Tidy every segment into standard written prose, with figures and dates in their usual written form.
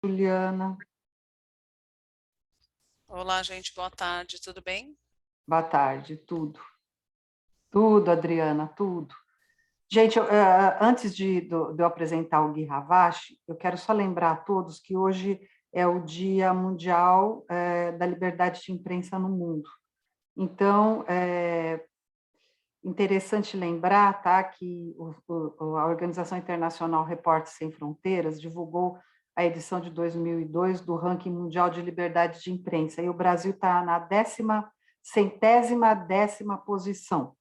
Juliana. Olá, gente, boa tarde, tudo bem? Boa tarde, tudo. Tudo, Adriana, tudo. Gente, antes de eu apresentar o Gui Ravache, eu quero só lembrar a todos que hoje é o Dia Mundial da Liberdade de Imprensa no Mundo. Então, é interessante lembrar, tá, que a Organização Internacional Repórteres Sem Fronteiras divulgou a edição de 2002 do Ranking Mundial de Liberdade de Imprensa, e o Brasil está na 10ª posição,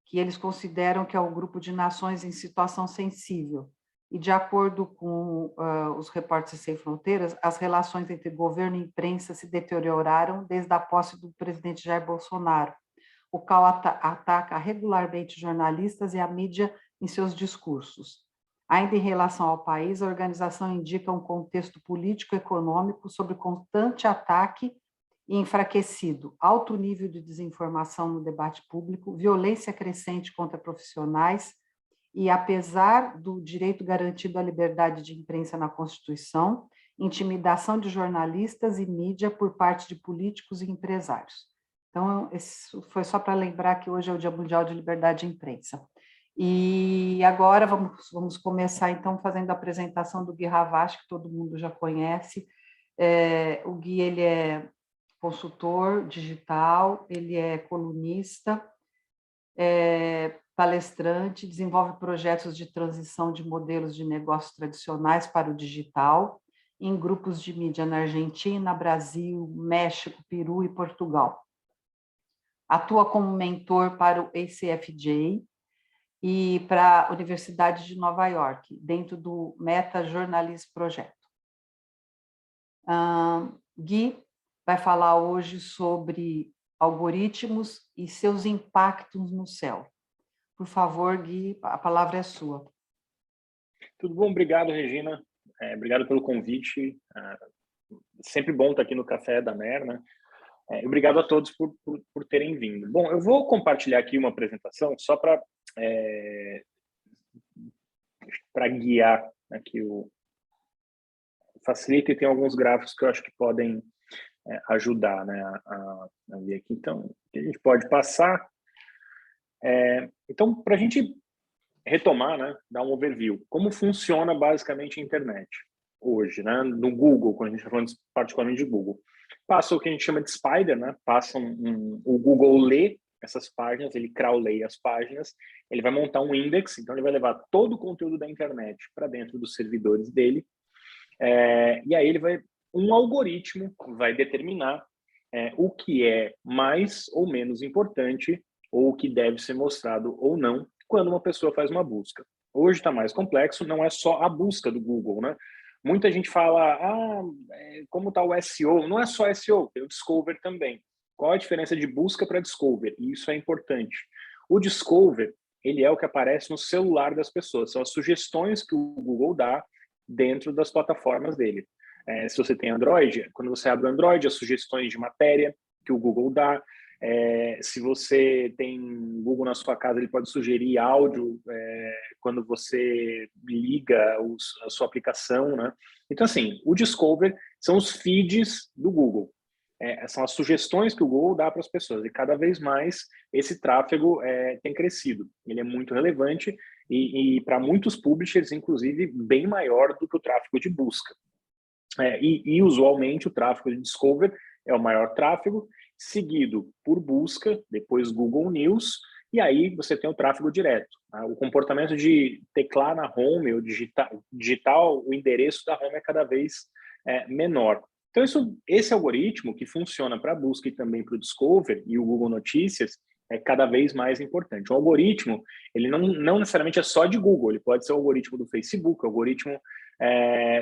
que eles consideram que é o grupo de nações em situação sensível. E, de acordo com os Repórteres Sem Fronteiras, as relações entre governo e imprensa se deterioraram desde a posse do presidente Jair Bolsonaro, o qual ataca regularmente jornalistas e a mídia em seus discursos. Ainda em relação ao país, a organização indica um contexto político-econômico sob constante ataque e enfraquecido, alto nível de desinformação no debate público, violência crescente contra profissionais e, apesar do direito garantido à liberdade de imprensa na Constituição, intimidação de jornalistas e mídia por parte de políticos e empresários. Então, isso foi só para lembrar que hoje é o Dia Mundial de Liberdade de Imprensa. E agora vamos começar, então, fazendo a apresentação do Gui Ravache, que todo mundo já conhece. O Gui, ele é consultor digital, ele é colunista, palestrante, desenvolve projetos de transição de modelos de negócios tradicionais para o digital, em grupos de mídia na Argentina, Brasil, México, Peru e Portugal. Atua como mentor para o ACFJ e para a Universidade de Nova York, dentro do Meta Journalism Project. Gui vai falar hoje sobre algoritmos e seus impactos no céu. Por favor, Gui, a palavra é sua. Tudo bom? Obrigado, Regina. Obrigado pelo convite. Sempre bom estar aqui no Café da Mer, né? Obrigado a todos por terem vindo. Bom, eu vou compartilhar aqui uma apresentação só para guiar aqui o facilita, e tem alguns gráficos que eu acho que podem ajudar, né, a ver aqui. Então, a gente pode passar. Então, para a gente retomar, né, dar um overview, como funciona basicamente a internet hoje, né, no Google, quando a gente está falando particularmente de Google. Passa o que a gente chama de spider, né, o Google lê essas páginas, ele crawleia as páginas, ele vai montar um index, então ele vai levar todo o conteúdo da internet para dentro dos servidores dele, e aí um algoritmo vai determinar o que é mais ou menos importante, ou o que deve ser mostrado ou não, quando uma pessoa faz uma busca. Hoje está mais complexo, não é só a busca do Google, né? Muita gente fala, como está o SEO? Não é só SEO, tem o Discover também. Qual a diferença de busca para Discover? E isso é importante. O Discover, ele é o que aparece no celular das pessoas, são as sugestões que o Google dá dentro das plataformas dele. Se você tem Android, quando você abre o Android, as sugestões de matéria que o Google dá. Se você tem Google na sua casa, ele pode sugerir áudio quando você liga a sua aplicação, né? Então, assim, o Discover são os feeds do Google. São as sugestões que o Google dá para as pessoas. E cada vez mais esse tráfego tem crescido. Ele é muito relevante e para muitos publishers, inclusive, bem maior do que o tráfego de busca. E usualmente o tráfego de Discover é o maior tráfego, seguido por busca, depois Google News, e aí você tem o tráfego direto. Tá? O comportamento de teclar na home ou digitar o endereço da home é cada vez menor. Então, esse algoritmo que funciona para a busca e também para o Discover e o Google Notícias é cada vez mais importante. O algoritmo, ele não necessariamente é só de Google, ele pode ser o algoritmo do Facebook, o algoritmo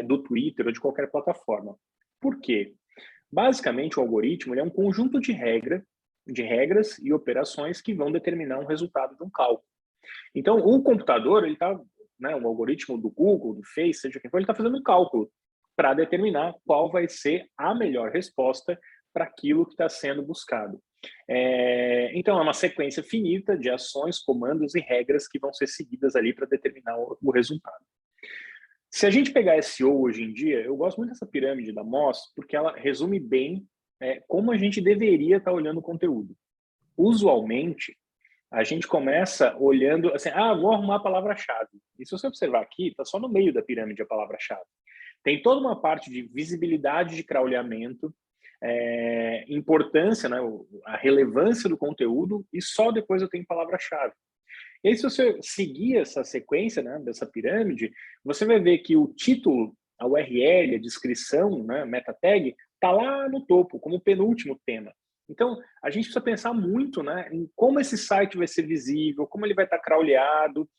do Twitter ou de qualquer plataforma. Por quê? Basicamente, o algoritmo ele é um conjunto de regras e operações que vão determinar um resultado de um cálculo. Então, o computador, ele está, né, o algoritmo do Google, do Face, seja quem for, ele está fazendo um cálculo para determinar qual vai ser a melhor resposta para aquilo que está sendo buscado. Então, é uma sequência finita de ações, comandos e regras que vão ser seguidas ali para determinar o resultado. Se a gente pegar SEO hoje em dia, eu gosto muito dessa pirâmide da Moz, porque ela resume bem como a gente deveria estar olhando o conteúdo. Usualmente, a gente começa olhando assim, vou arrumar a palavra-chave. E se você observar aqui, está só no meio da pirâmide a palavra-chave. Tem toda uma parte de visibilidade de crawleamento, importância, né, a relevância do conteúdo, e só depois eu tenho palavra-chave. E aí, se você seguir essa sequência, né, dessa pirâmide, você vai ver que o título, a URL, a descrição, né, meta tag, está lá no topo, como penúltimo tema. Então, a gente precisa pensar muito, né, em como esse site vai ser visível, como ele vai estar crawleado,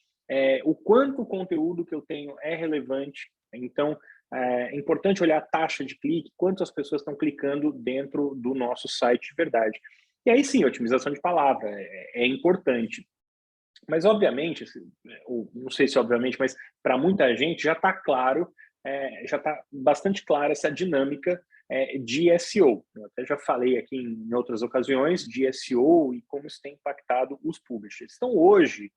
o quanto o conteúdo que eu tenho é relevante. Então, é importante olhar a taxa de clique, quantas pessoas estão clicando dentro do nosso site de verdade. E aí sim, a otimização de palavra é importante. Mas, obviamente, não sei se obviamente, mas para muita gente já está claro, já está bastante clara essa dinâmica de SEO. Eu até já falei aqui em outras ocasiões de SEO e como isso tem impactado os publishers. Então, hoje,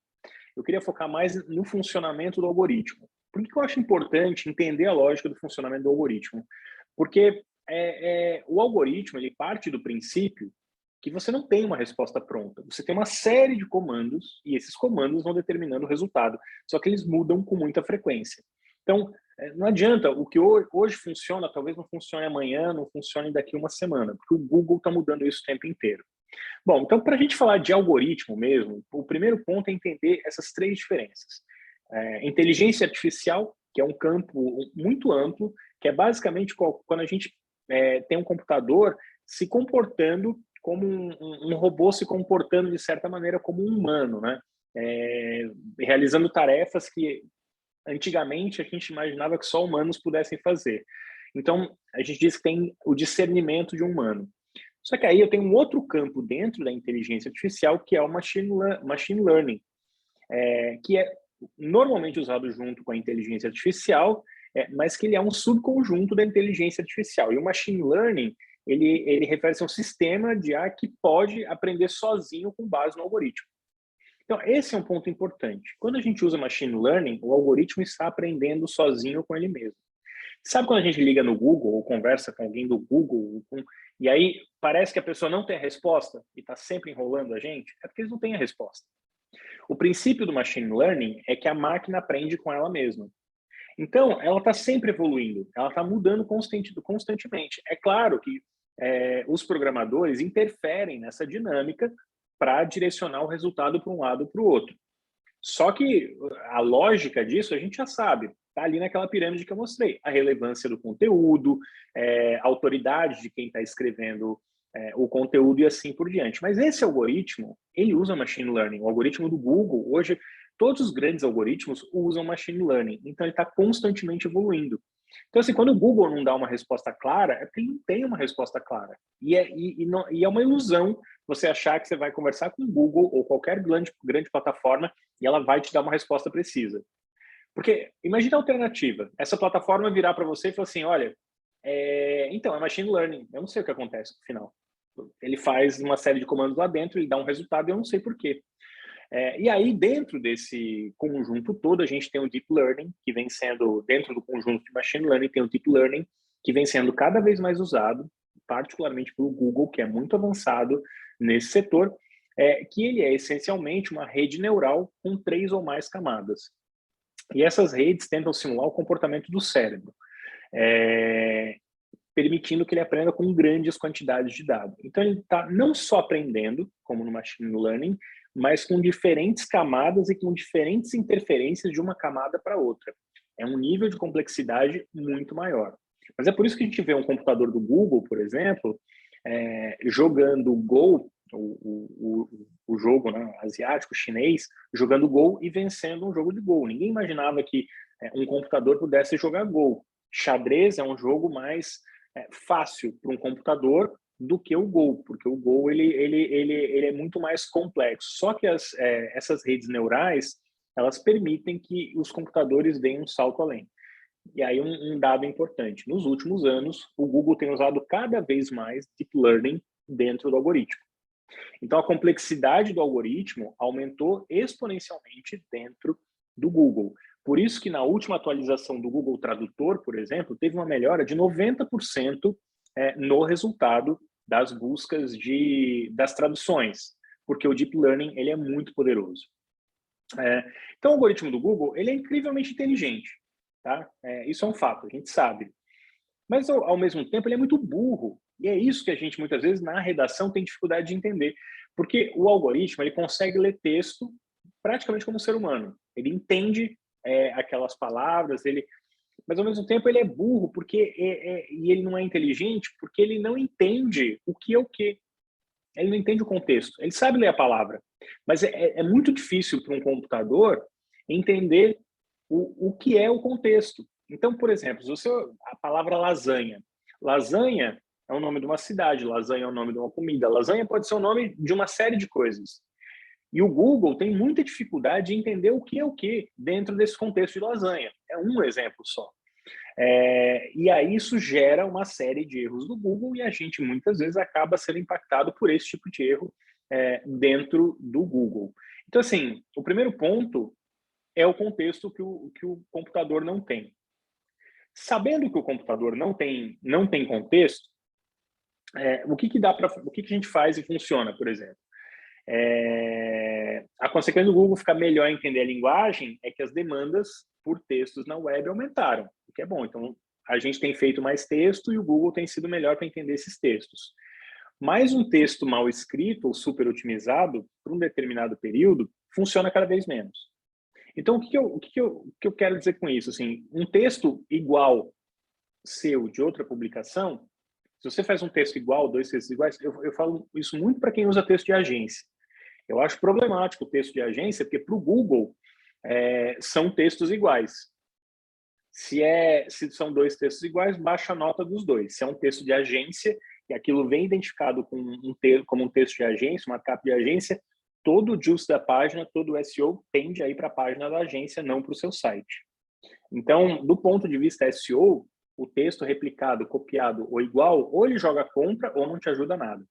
eu queria focar mais no funcionamento do algoritmo. Por que eu acho importante entender a lógica do funcionamento do algoritmo? Porque o algoritmo ele parte do princípio que você não tem uma resposta pronta. Você tem uma série de comandos e esses comandos vão determinando o resultado. Só que eles mudam com muita frequência. Então, não adianta, o que hoje funciona, talvez não funcione amanhã, não funcione daqui uma semana, porque o Google está mudando isso o tempo inteiro. Bom, então, para a gente falar de algoritmo mesmo, o primeiro ponto é entender essas três diferenças. Inteligência artificial, que é um campo muito amplo, que é basicamente quando a gente tem um computador se comportando como um robô se comportando de certa maneira como um humano, né? Realizando tarefas que antigamente a gente imaginava que só humanos pudessem fazer. Então, a gente diz que tem o discernimento de um humano. Só que aí eu tenho um outro campo dentro da inteligência artificial, que é o machine learning, que é normalmente usado junto com a inteligência artificial, mas que ele é um subconjunto da inteligência artificial. E o machine learning, ele refere-se a um sistema de IA que pode aprender sozinho com base no algoritmo. Então, esse é um ponto importante. Quando a gente usa machine learning, o algoritmo está aprendendo sozinho com ele mesmo. Sabe quando a gente liga no Google ou conversa com alguém do Google e aí parece que a pessoa não tem a resposta e está sempre enrolando a gente? É porque eles não têm a resposta. O princípio do machine learning é que a máquina aprende com ela mesma. Então, ela está sempre evoluindo, ela está mudando constantemente. É claro que os programadores interferem nessa dinâmica para direcionar o resultado para um lado ou para o outro. Só que a lógica disso a gente já sabe, está ali naquela pirâmide que eu mostrei. A relevância do conteúdo, a autoridade de quem está escrevendo o conteúdo e assim por diante. Mas esse algoritmo, ele usa machine learning. O algoritmo do Google, hoje, todos os grandes algoritmos usam machine learning. Então, ele está constantemente evoluindo. Então, assim, quando o Google não dá uma resposta clara, é porque ele não tem uma resposta clara. E é uma ilusão você achar que você vai conversar com o Google ou qualquer grande plataforma e ela vai te dar uma resposta precisa. Porque, imagina a alternativa. Essa plataforma virar para você e falar assim, olha, então, é machine learning. Eu não sei o que acontece no final. Ele faz uma série de comandos lá dentro, ele dá um resultado e eu não sei por quê. E aí, dentro desse conjunto todo, a gente tem o Deep Learning, que vem sendo, dentro do conjunto de Machine Learning, tem o Deep Learning, que vem sendo cada vez mais usado, particularmente pelo Google, que é muito avançado nesse setor, que ele é essencialmente uma rede neural com 3 ou mais camadas. E essas redes tentam simular o comportamento do cérebro, permitindo que ele aprenda com grandes quantidades de dados. Então, ele está não só aprendendo, como no Machine Learning, mas com diferentes camadas e com diferentes interferências de uma camada para outra. É um nível de complexidade muito maior. Mas é por isso que a gente vê um computador do Google, por exemplo, jogando Go, o jogo, né, asiático, chinês, jogando Go e vencendo um jogo de Go. Ninguém imaginava que um computador pudesse jogar Go. Xadrez é um jogo mais fácil para um computador do que o Go, porque o Go ele é muito mais complexo. Só que essas redes neurais, elas permitem que os computadores deem um salto além. E aí um dado importante, nos últimos anos, o Google tem usado cada vez mais Deep Learning dentro do algoritmo. Então, a complexidade do algoritmo aumentou exponencialmente dentro do Google. Por isso que na última atualização do Google Tradutor, por exemplo, teve uma melhora de 90% no resultado das buscas das traduções, porque o Deep Learning ele é muito poderoso. Então, o algoritmo do Google ele é incrivelmente inteligente. Tá? Isso é um fato, a gente sabe. Mas, ao mesmo tempo, ele é muito burro. E é isso que a gente, muitas vezes, na redação, tem dificuldade de entender. Porque o algoritmo ele consegue ler texto praticamente como um ser humano. Ele entende aquelas palavras, mas, ao mesmo tempo, ele é burro porque e ele não é inteligente porque ele não entende o que é o quê. Ele não entende o contexto. Ele sabe ler a palavra. Mas é muito difícil para um computador entender o que é o contexto. Então, por exemplo, a palavra lasanha. Lasanha é o nome de uma cidade, lasanha é o nome de uma comida, lasanha pode ser o nome de uma série de coisas. E o Google tem muita dificuldade de entender o que é o que dentro desse contexto de lasanha. É um exemplo só. E aí isso gera uma série de erros do Google e a gente muitas vezes acaba sendo impactado por esse tipo de erro dentro do Google. Então, assim, o primeiro ponto é o contexto que o computador não tem. Sabendo que o computador não tem contexto, o que a gente faz e funciona, por exemplo? A consequência do Google ficar melhor a entender a linguagem é que as demandas por textos na web aumentaram, o que é bom. Então, a gente tem feito mais texto e o Google tem sido melhor para entender esses textos. Mas um texto mal escrito ou super otimizado, por um determinado período, funciona cada vez menos. Então, o que eu quero dizer com isso? Assim, um texto igual seu de outra publicação, se você faz um texto igual, 2 textos iguais, eu falo isso muito para quem usa texto de agência. Eu acho problemático o texto de agência, porque para o Google são textos iguais. Se são 2 textos iguais, baixa a nota dos 2. Se é um texto de agência, e aquilo vem identificado como um texto de agência, uma capa de agência, todo o juice da página, todo o SEO tende a ir para a página da agência, não para o seu site. Então, do ponto de vista SEO, o texto replicado, copiado ou igual, ou ele joga contra ou não te ajuda nada.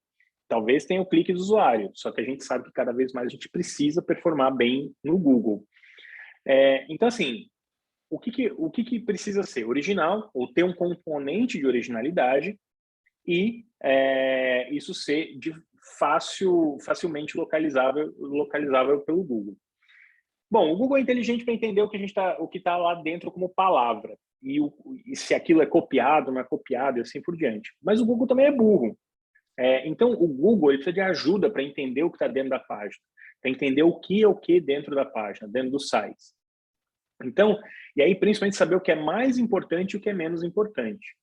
Talvez tenha o clique do usuário, só que a gente sabe que cada vez mais a gente precisa performar bem no Google. Então, assim, o que precisa ser? Original, ou ter um componente de originalidade, e isso ser facilmente localizável pelo Google. Bom, o Google é inteligente para entender o que está lá dentro como palavra, e se aquilo é copiado, não é copiado, e assim por diante. Mas o Google também é burro. Então, o Google ele precisa de ajuda para entender o que está dentro da página, para entender o que é o que dentro da página, dentro dos sites. Então, e aí principalmente saber o que é mais importante e o que é menos importante.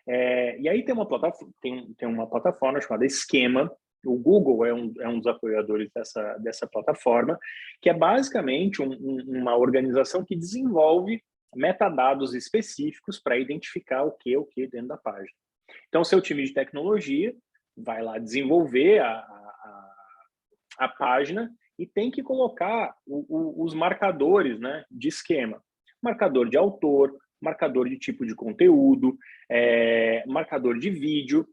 E aí tem uma plataforma chamada Schema. O Google é um dos apoiadores dessa plataforma, que é basicamente uma organização que desenvolve metadados específicos para identificar o que dentro da página. Então, seu time de tecnologia vai lá desenvolver a página e tem que colocar os marcadores, né, de esquema. Marcador de autor, marcador de tipo de conteúdo, marcador de vídeo.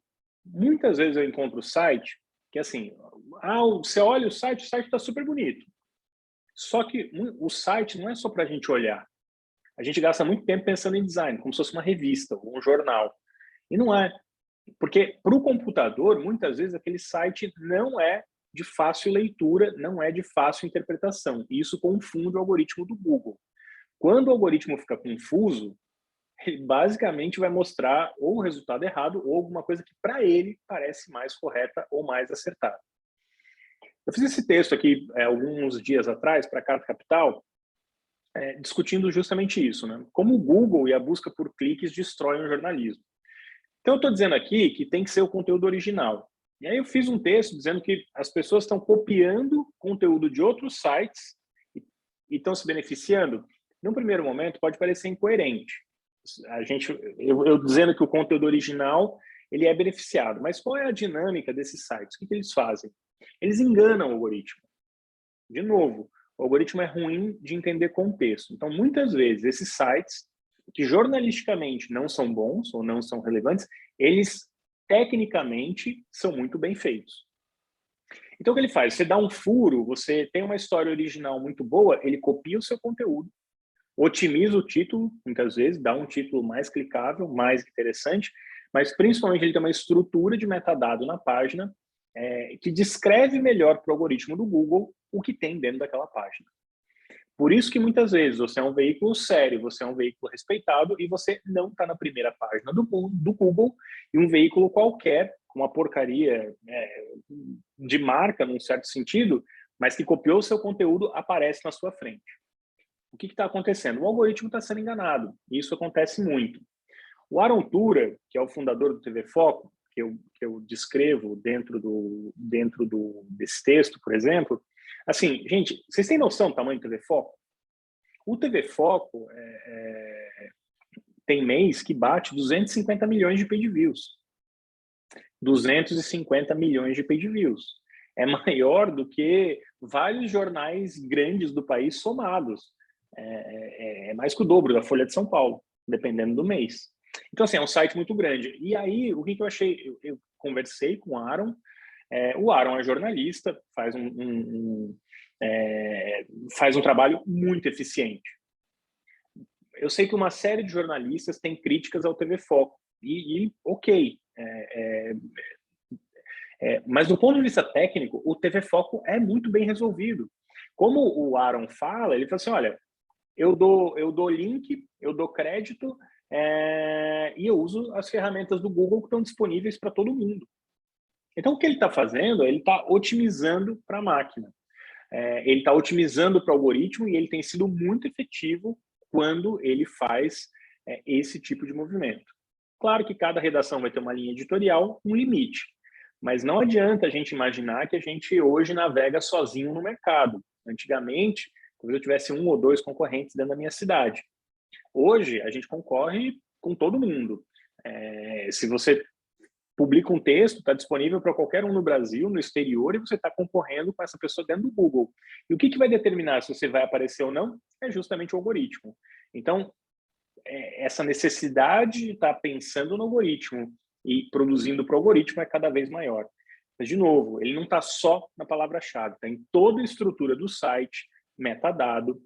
Muitas vezes eu encontro site que, assim, você olha o site está super bonito. Só que o site não é só para a gente olhar. A gente gasta muito tempo pensando em design, como se fosse uma revista ou um jornal. E não é. Porque para o computador, muitas vezes, aquele site não é de fácil leitura, não é de fácil interpretação. E isso confunde o algoritmo do Google. Quando o algoritmo fica confuso, ele basicamente vai mostrar ou o resultado errado ou alguma coisa que para ele parece mais correta ou mais acertada. Eu fiz esse texto aqui alguns dias atrás para a Carta Capital, discutindo justamente isso, né? Como o Google e a busca por cliques destroem o jornalismo. Então, eu estou dizendo aqui que tem que ser o conteúdo original. E aí eu fiz um texto dizendo que as pessoas estão copiando conteúdo de outros sites e estão se beneficiando. Num primeiro momento, pode parecer incoerente. Eu dizendo que o conteúdo original ele é beneficiado. Mas qual é a dinâmica desses sites? O que eles fazem? Eles enganam o algoritmo. De novo, o algoritmo é ruim de entender contexto. Então, muitas vezes, esses sites que jornalisticamente não são bons ou não são relevantes, eles tecnicamente são muito bem feitos. Então, o que ele faz? Você dá um furo, você tem uma história original muito boa, ele copia o seu conteúdo, otimiza o título, muitas vezes, dá um título mais clicável, mais interessante, mas principalmente ele tem uma estrutura de metadado na página que descreve melhor para o algoritmo do Google o que tem dentro daquela página. Por isso que muitas vezes você é um veículo sério, você é um veículo respeitado e você não está na primeira página do Google, e um veículo qualquer, com uma porcaria de marca, num certo sentido, mas que copiou o seu conteúdo, aparece na sua frente. O que está acontecendo? O algoritmo está sendo enganado, e isso acontece muito. O Aaron Tura, que é o fundador do TV Foco, que eu descrevo dentro desse texto, por exemplo, assim, gente, vocês têm noção do tamanho do TV Foco? O TV Foco tem mês que bate 250 milhões de page views. 250 milhões de page views. É maior do que vários jornais grandes do país somados. É mais que o dobro da Folha de São Paulo, dependendo do mês. Então, assim, é um site muito grande. E aí, o que eu achei? Eu conversei com o Aaron. O Aaron é jornalista, faz um trabalho muito eficiente. Eu sei que uma série de jornalistas tem críticas ao TV Foco. E ok. Mas do ponto de vista técnico, o TV Foco é muito bem resolvido. Como o Aaron fala, ele fala assim, olha, eu dou link, eu dou crédito, e eu uso as ferramentas do Google que estão disponíveis para todo mundo. Então, o que ele está fazendo? Ele está otimizando para a máquina. Ele está otimizando para o algoritmo e ele tem sido muito efetivo quando ele faz esse tipo de movimento. Claro que cada redação vai ter uma linha editorial, um limite. Mas não adianta a gente imaginar que a gente hoje navega sozinho no mercado. Antigamente, talvez eu tivesse 1 ou 2 concorrentes dentro da minha cidade. Hoje, a gente concorre com todo mundo. Se você publica um texto, está disponível para qualquer um no Brasil, no exterior, e você está concorrendo com essa pessoa dentro do Google. E o que vai determinar se você vai aparecer ou não é justamente o algoritmo. Então, essa necessidade de estar pensando no algoritmo e produzindo para o algoritmo é cada vez maior. Mas, de novo, ele não está só na palavra-chave, está em toda a estrutura do site, metadado,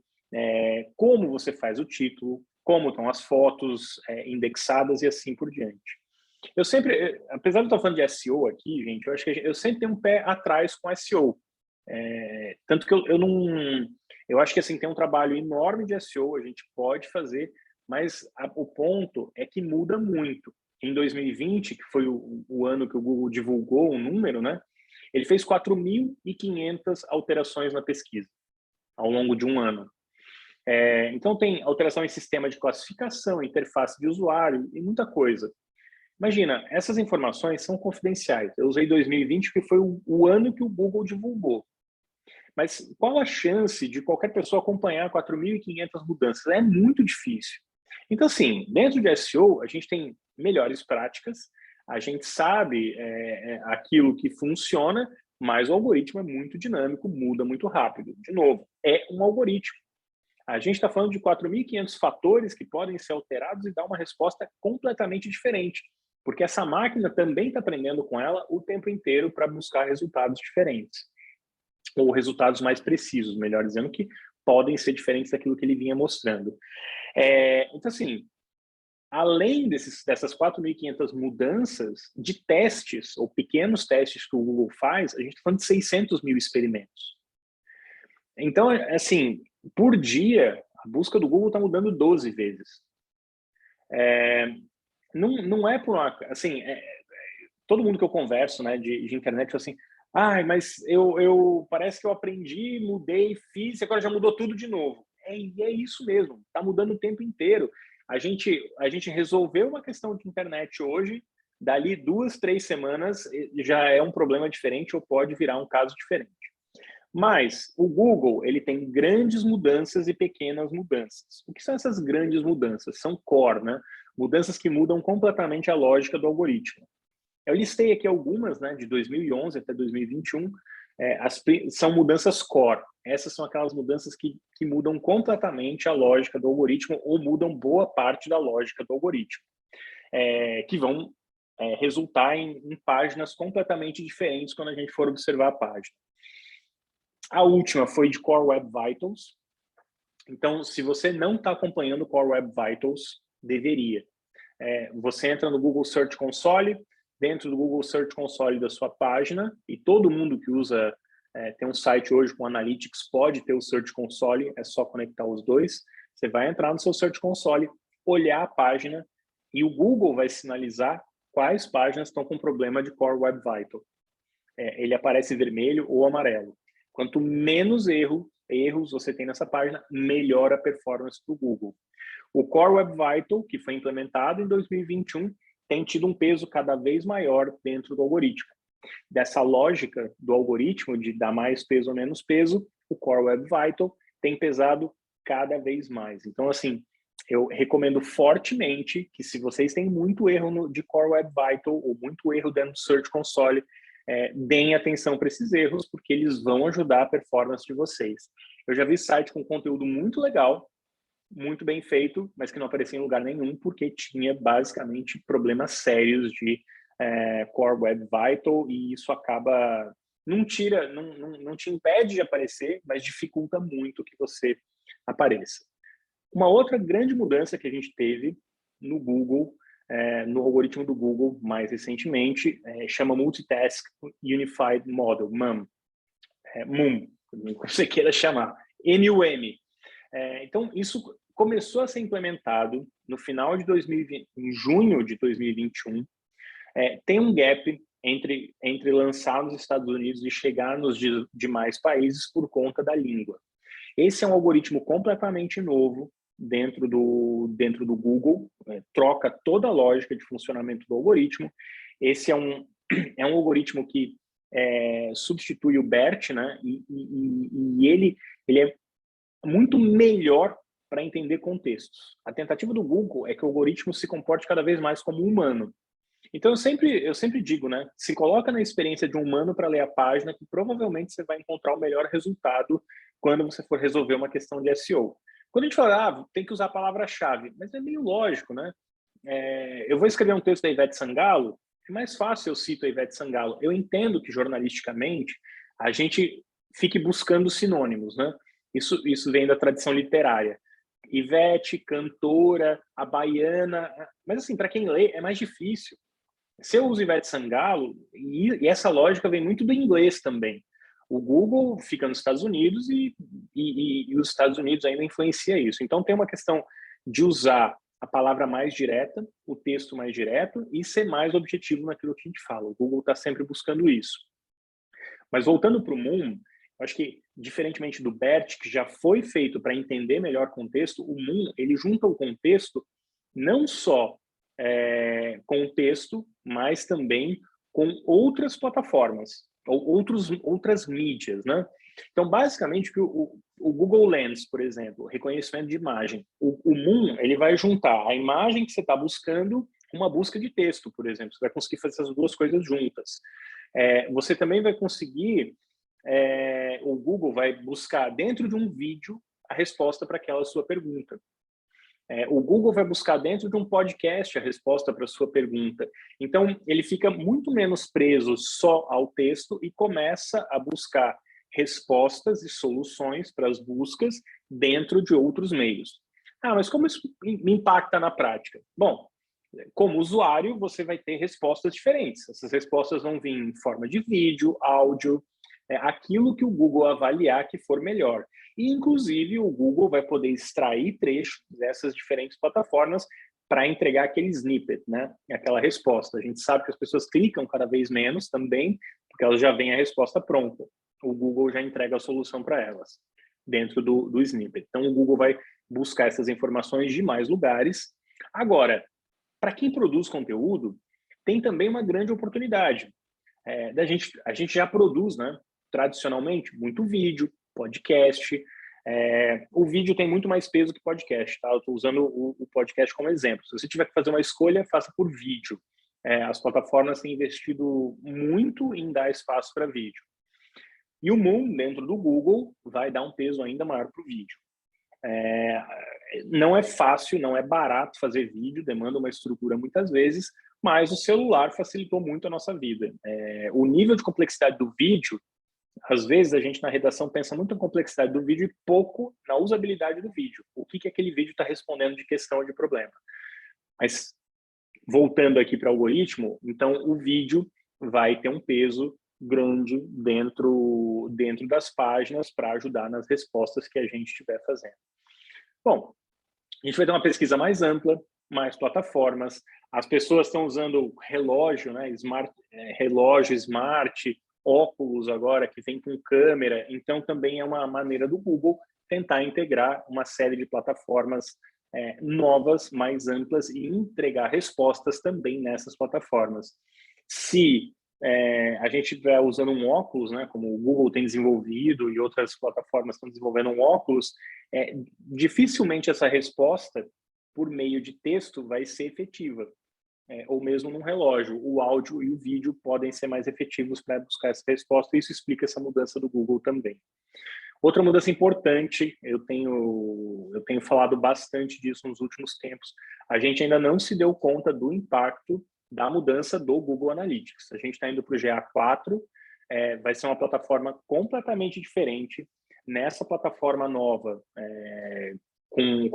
como você faz o título, como estão as fotos indexadas e assim por diante. Eu sempre, apesar de eu estar falando de SEO aqui, gente, eu acho que eu sempre tenho um pé atrás com SEO. Tanto que eu acho que assim, tem um trabalho enorme de SEO, a gente pode fazer, mas o ponto é que muda muito. Em 2020, que foi o ano que o Google divulgou o número, né? Ele fez 4.500 alterações na pesquisa ao longo de um ano. Então tem alteração em sistema de classificação, interface de usuário e muita coisa. Imagina, essas informações são confidenciais. Eu usei 2020 porque foi o ano que o Google divulgou. Mas qual a chance de qualquer pessoa acompanhar 4.500 mudanças? É muito difícil. Então, assim, dentro de SEO, a gente tem melhores práticas, a gente sabe aquilo que funciona, mas o algoritmo é muito dinâmico, muda muito rápido. De novo, é um algoritmo. A gente está falando de 4.500 fatores que podem ser alterados e dar uma resposta completamente diferente, porque essa máquina também está aprendendo com ela o tempo inteiro para buscar resultados diferentes, ou resultados mais precisos, melhor dizendo, que podem ser diferentes daquilo que ele vinha mostrando. Então, assim, além dessas 4.500 mudanças de testes, ou pequenos testes que o Google faz, a gente está falando de 600 mil experimentos. Então, assim, por dia, a busca do Google está mudando 12 vezes. Não é por uma... Assim, todo mundo que eu converso, né, de internet, fala assim, mas eu parece que eu aprendi, mudei, fiz, e agora já mudou tudo de novo. E é isso mesmo, está mudando o tempo inteiro. A gente resolveu uma questão de internet hoje, dali 2, 3 semanas já é um problema diferente ou pode virar um caso diferente. Mas o Google, ele tem grandes mudanças e pequenas mudanças. O que são essas grandes mudanças? São core, né? Mudanças que mudam completamente a lógica do algoritmo. Eu listei aqui algumas, né, de 2011 até 2021, são mudanças core. Essas são aquelas mudanças que mudam completamente a lógica do algoritmo ou mudam boa parte da lógica do algoritmo, que vão resultar em páginas completamente diferentes quando a gente for observar a página. A última foi de Core Web Vitals. Então, se você não está acompanhando o Core Web Vitals, deveria. Você entra no Google Search Console, dentro do Google Search Console da sua página, e todo mundo que usa, tem um site hoje com Analytics, pode ter o Search Console, é só conectar os dois. Você vai entrar no seu Search Console, olhar a página, e o Google vai sinalizar quais páginas estão com problema de Core Web Vital. Ele aparece vermelho ou amarelo. Quanto menos erros você tem nessa página, melhor a performance do Google. O Core Web Vital, que foi implementado em 2021, tem tido um peso cada vez maior dentro do algoritmo. Dessa lógica do algoritmo de dar mais peso ou menos peso, o Core Web Vital tem pesado cada vez mais. Então, assim, eu recomendo fortemente que, se vocês têm muito erro de Core Web Vital ou muito erro dentro do Search Console, deem atenção para esses erros, porque eles vão ajudar a performance de vocês. Eu já vi site com conteúdo muito legal, muito bem feito, mas que não aparecia em lugar nenhum, porque tinha basicamente problemas sérios de Core Web Vital, e isso acaba, não te impede de aparecer, mas dificulta muito que você apareça. Uma outra grande mudança que a gente teve no Google, no algoritmo do Google mais recentemente, chama Multitask Unified Model, MUM, como você queira chamar, MUM. Então, isso começou a ser implementado no final de 2020, em junho de 2021. Tem um gap entre lançar nos Estados Unidos e chegar nos demais países por conta da língua. Esse é um algoritmo completamente novo dentro do Google, troca toda a lógica de funcionamento do algoritmo. Esse é um algoritmo que substitui o BERT, né? E ele é muito melhor para entender contextos. A tentativa do Google é que o algoritmo se comporte cada vez mais como humano. Então, eu sempre digo, né? Se coloca na experiência de um humano para ler a página, que provavelmente você vai encontrar o melhor resultado quando você for resolver uma questão de SEO. Quando a gente fala, tem que usar a palavra-chave, mas é meio lógico, né? Eu vou escrever um texto da Ivete Sangalo, é mais fácil eu cito a Ivete Sangalo. Eu entendo que, jornalisticamente, a gente fique buscando sinônimos, né? Isso vem da tradição literária. Ivete, cantora, a baiana, mas assim, para quem lê é mais difícil. Se eu uso Ivete Sangalo, e essa lógica vem muito do inglês também. O Google fica nos Estados Unidos e os Estados Unidos ainda influencia isso. Então tem uma questão de usar a palavra mais direta, o texto mais direto, e ser mais objetivo naquilo que a gente fala. O Google está sempre buscando isso. Mas voltando para o Moon, eu acho que, diferentemente do BERT, que já foi feito para entender melhor contexto, o Moon, ele junta o contexto não só com o texto, mas também com outras plataformas, ou outras mídias, né? Então, basicamente, o Google Lens, por exemplo, reconhecimento de imagem, o Moon, ele vai juntar a imagem que você está buscando com uma busca de texto, por exemplo. Você vai conseguir fazer essas duas coisas juntas. Você também vai conseguir, o Google vai buscar dentro de um vídeo a resposta para aquela sua pergunta. O Google vai buscar dentro de um podcast a resposta para a sua pergunta. Então, ele fica muito menos preso só ao texto e começa a buscar respostas e soluções para as buscas dentro de outros meios. Mas como isso me impacta na prática? Bom, como usuário, você vai ter respostas diferentes. Essas respostas vão vir em forma de vídeo, áudio, aquilo que o Google avaliar que for melhor. E, inclusive, o Google vai poder extrair trechos dessas diferentes plataformas para entregar aquele snippet, né? Aquela resposta. A gente sabe que as pessoas clicam cada vez menos também, porque elas já veem a resposta pronta. O Google já entrega a solução para elas, dentro do snippet. Então, o Google vai buscar essas informações de mais lugares. Agora, para quem produz conteúdo, tem também uma grande oportunidade. A gente já produz, né, tradicionalmente, muito vídeo, podcast. O vídeo tem muito mais peso que podcast, tá? Eu estou usando o podcast como exemplo. Se você tiver que fazer uma escolha, faça por vídeo. As plataformas têm investido muito em dar espaço para vídeo. E o Moon, dentro do Google, vai dar um peso ainda maior para o vídeo. Não é fácil, não é barato fazer vídeo, demanda uma estrutura muitas vezes, mas o celular facilitou muito a nossa vida. O nível de complexidade do vídeo Às vezes, a gente na redação pensa muito na complexidade do vídeo e pouco na usabilidade do vídeo. O que aquele vídeo está respondendo de questão ou de problema. Mas, voltando aqui para o algoritmo, então o vídeo vai ter um peso grande dentro das páginas para ajudar nas respostas que a gente estiver fazendo. Bom, a gente vai ter uma pesquisa mais ampla, mais plataformas. As pessoas estão usando relógio, né? Relógio smart, óculos agora que vem com câmera. Então, também é uma maneira do Google tentar integrar uma série de plataformas novas, mais amplas e entregar respostas também nessas plataformas. Se a gente estiver usando um óculos, né, como o Google tem desenvolvido e outras plataformas estão desenvolvendo um óculos, dificilmente essa resposta por meio de texto vai ser efetiva. Ou mesmo num relógio, o áudio e o vídeo podem ser mais efetivos para buscar essa resposta, e isso explica essa mudança do Google também. Outra mudança importante, eu tenho falado bastante disso nos últimos tempos, a gente ainda não se deu conta do impacto da mudança do Google Analytics. A gente está indo para o GA4, vai ser uma plataforma completamente diferente. Nessa plataforma nova, com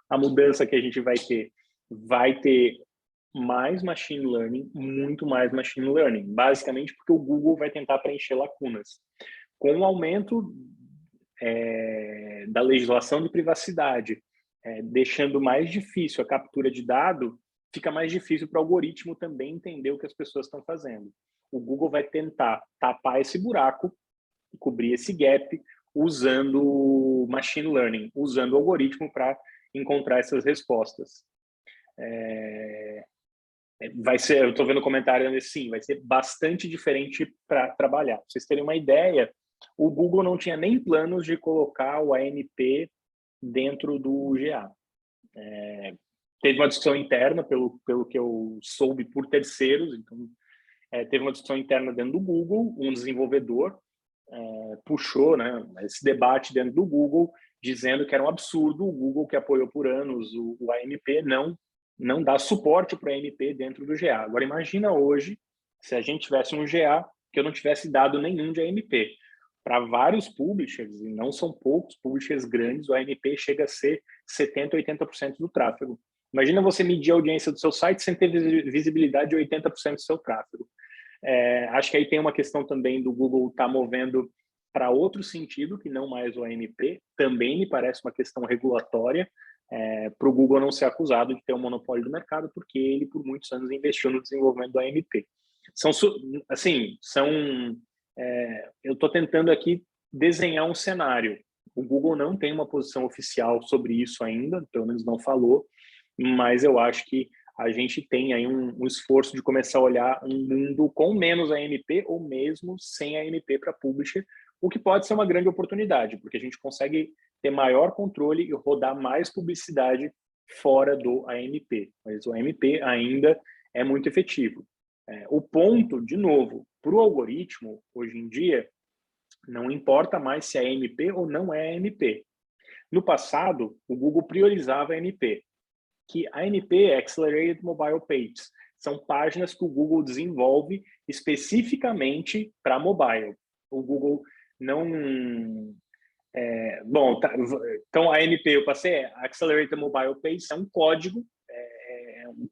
a mudança que a gente vai ter mais machine learning, muito mais machine learning, basicamente porque o Google vai tentar preencher lacunas. Com o aumento da legislação de privacidade, deixando mais difícil a captura de dado, fica mais difícil para o algoritmo também entender o que as pessoas estão fazendo. O Google vai tentar tapar esse buraco, cobrir esse gap, usando machine learning, usando o algoritmo para encontrar essas respostas. Vai ser, eu estou vendo comentário assim, vai ser bastante diferente para trabalhar. Pra vocês terem uma ideia, o Google não tinha nem planos de colocar o ANP dentro do GA. Teve uma discussão interna, pelo que eu soube por terceiros, então teve uma discussão interna dentro do Google, um desenvolvedor puxou, né, esse debate dentro do Google, dizendo que era um absurdo o Google, que apoiou por anos o ANP, não dá suporte para o ANP dentro do GA. Agora, imagina hoje, se a gente tivesse um GA que eu não tivesse dado nenhum de ANP. Para vários publishers, e não são poucos publishers grandes, o ANP chega a ser 70%, 80% do tráfego. Imagina você medir a audiência do seu site sem ter visibilidade de 80% do seu tráfego. Acho que aí tem uma questão também do Google estar movendo para outro sentido, que não mais o ANP. Também me parece uma questão regulatória, para o Google não ser acusado de ter um monopólio do mercado, porque ele, por muitos anos, investiu no desenvolvimento do ANP. Eu estou tentando aqui desenhar um cenário. O Google não tem uma posição oficial sobre isso ainda, pelo menos não falou, mas eu acho que a gente tem aí um esforço de começar a olhar um mundo com menos ANP ou mesmo sem ANP para publisher, o que pode ser uma grande oportunidade, porque a gente consegue ter maior controle e rodar mais publicidade fora do ANP. Mas o ANP ainda é muito efetivo. O ponto, de novo, para o algoritmo, hoje em dia, não importa mais se é ANP ou não é ANP. No passado, o Google priorizava a ANP, que a ANP é Accelerated Mobile Pages. São páginas que o Google desenvolve especificamente para mobile. O Google não... então, a ANP, eu passei, Accelerated Mobile Pages é um código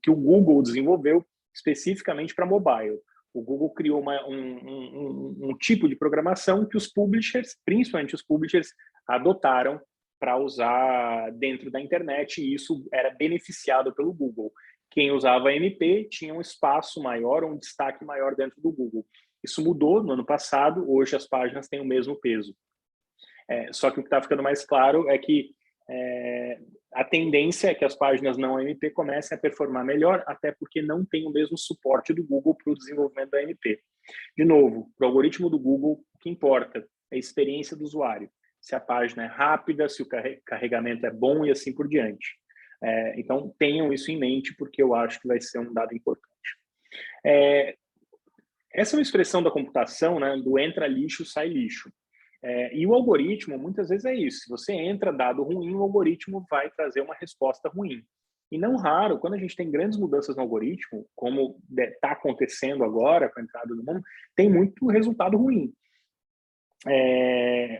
que o Google desenvolveu especificamente para mobile. O Google criou um tipo de programação que os publishers, principalmente os publishers, adotaram para usar dentro da internet, e isso era beneficiado pelo Google. Quem usava ANP tinha um espaço maior, um destaque maior dentro do Google. Isso mudou no ano passado, hoje as páginas têm o mesmo peso. Só que o que está ficando mais claro é que a tendência é que as páginas não ANP comecem a performar melhor, até porque não tem o mesmo suporte do Google para o desenvolvimento da ANP. De novo, para o algoritmo do Google, o que importa é a experiência do usuário. Se a página é rápida, se o carregamento é bom e assim por diante. Então, tenham isso em mente, porque eu acho que vai ser um dado importante. Essa é uma expressão da computação, né, do entra lixo, sai lixo. E o algoritmo, muitas vezes, é isso. Se você entra dado ruim, o algoritmo vai trazer uma resposta ruim. E não raro, quando a gente tem grandes mudanças no algoritmo, como está acontecendo agora com a entrada do mundo, tem muito resultado ruim.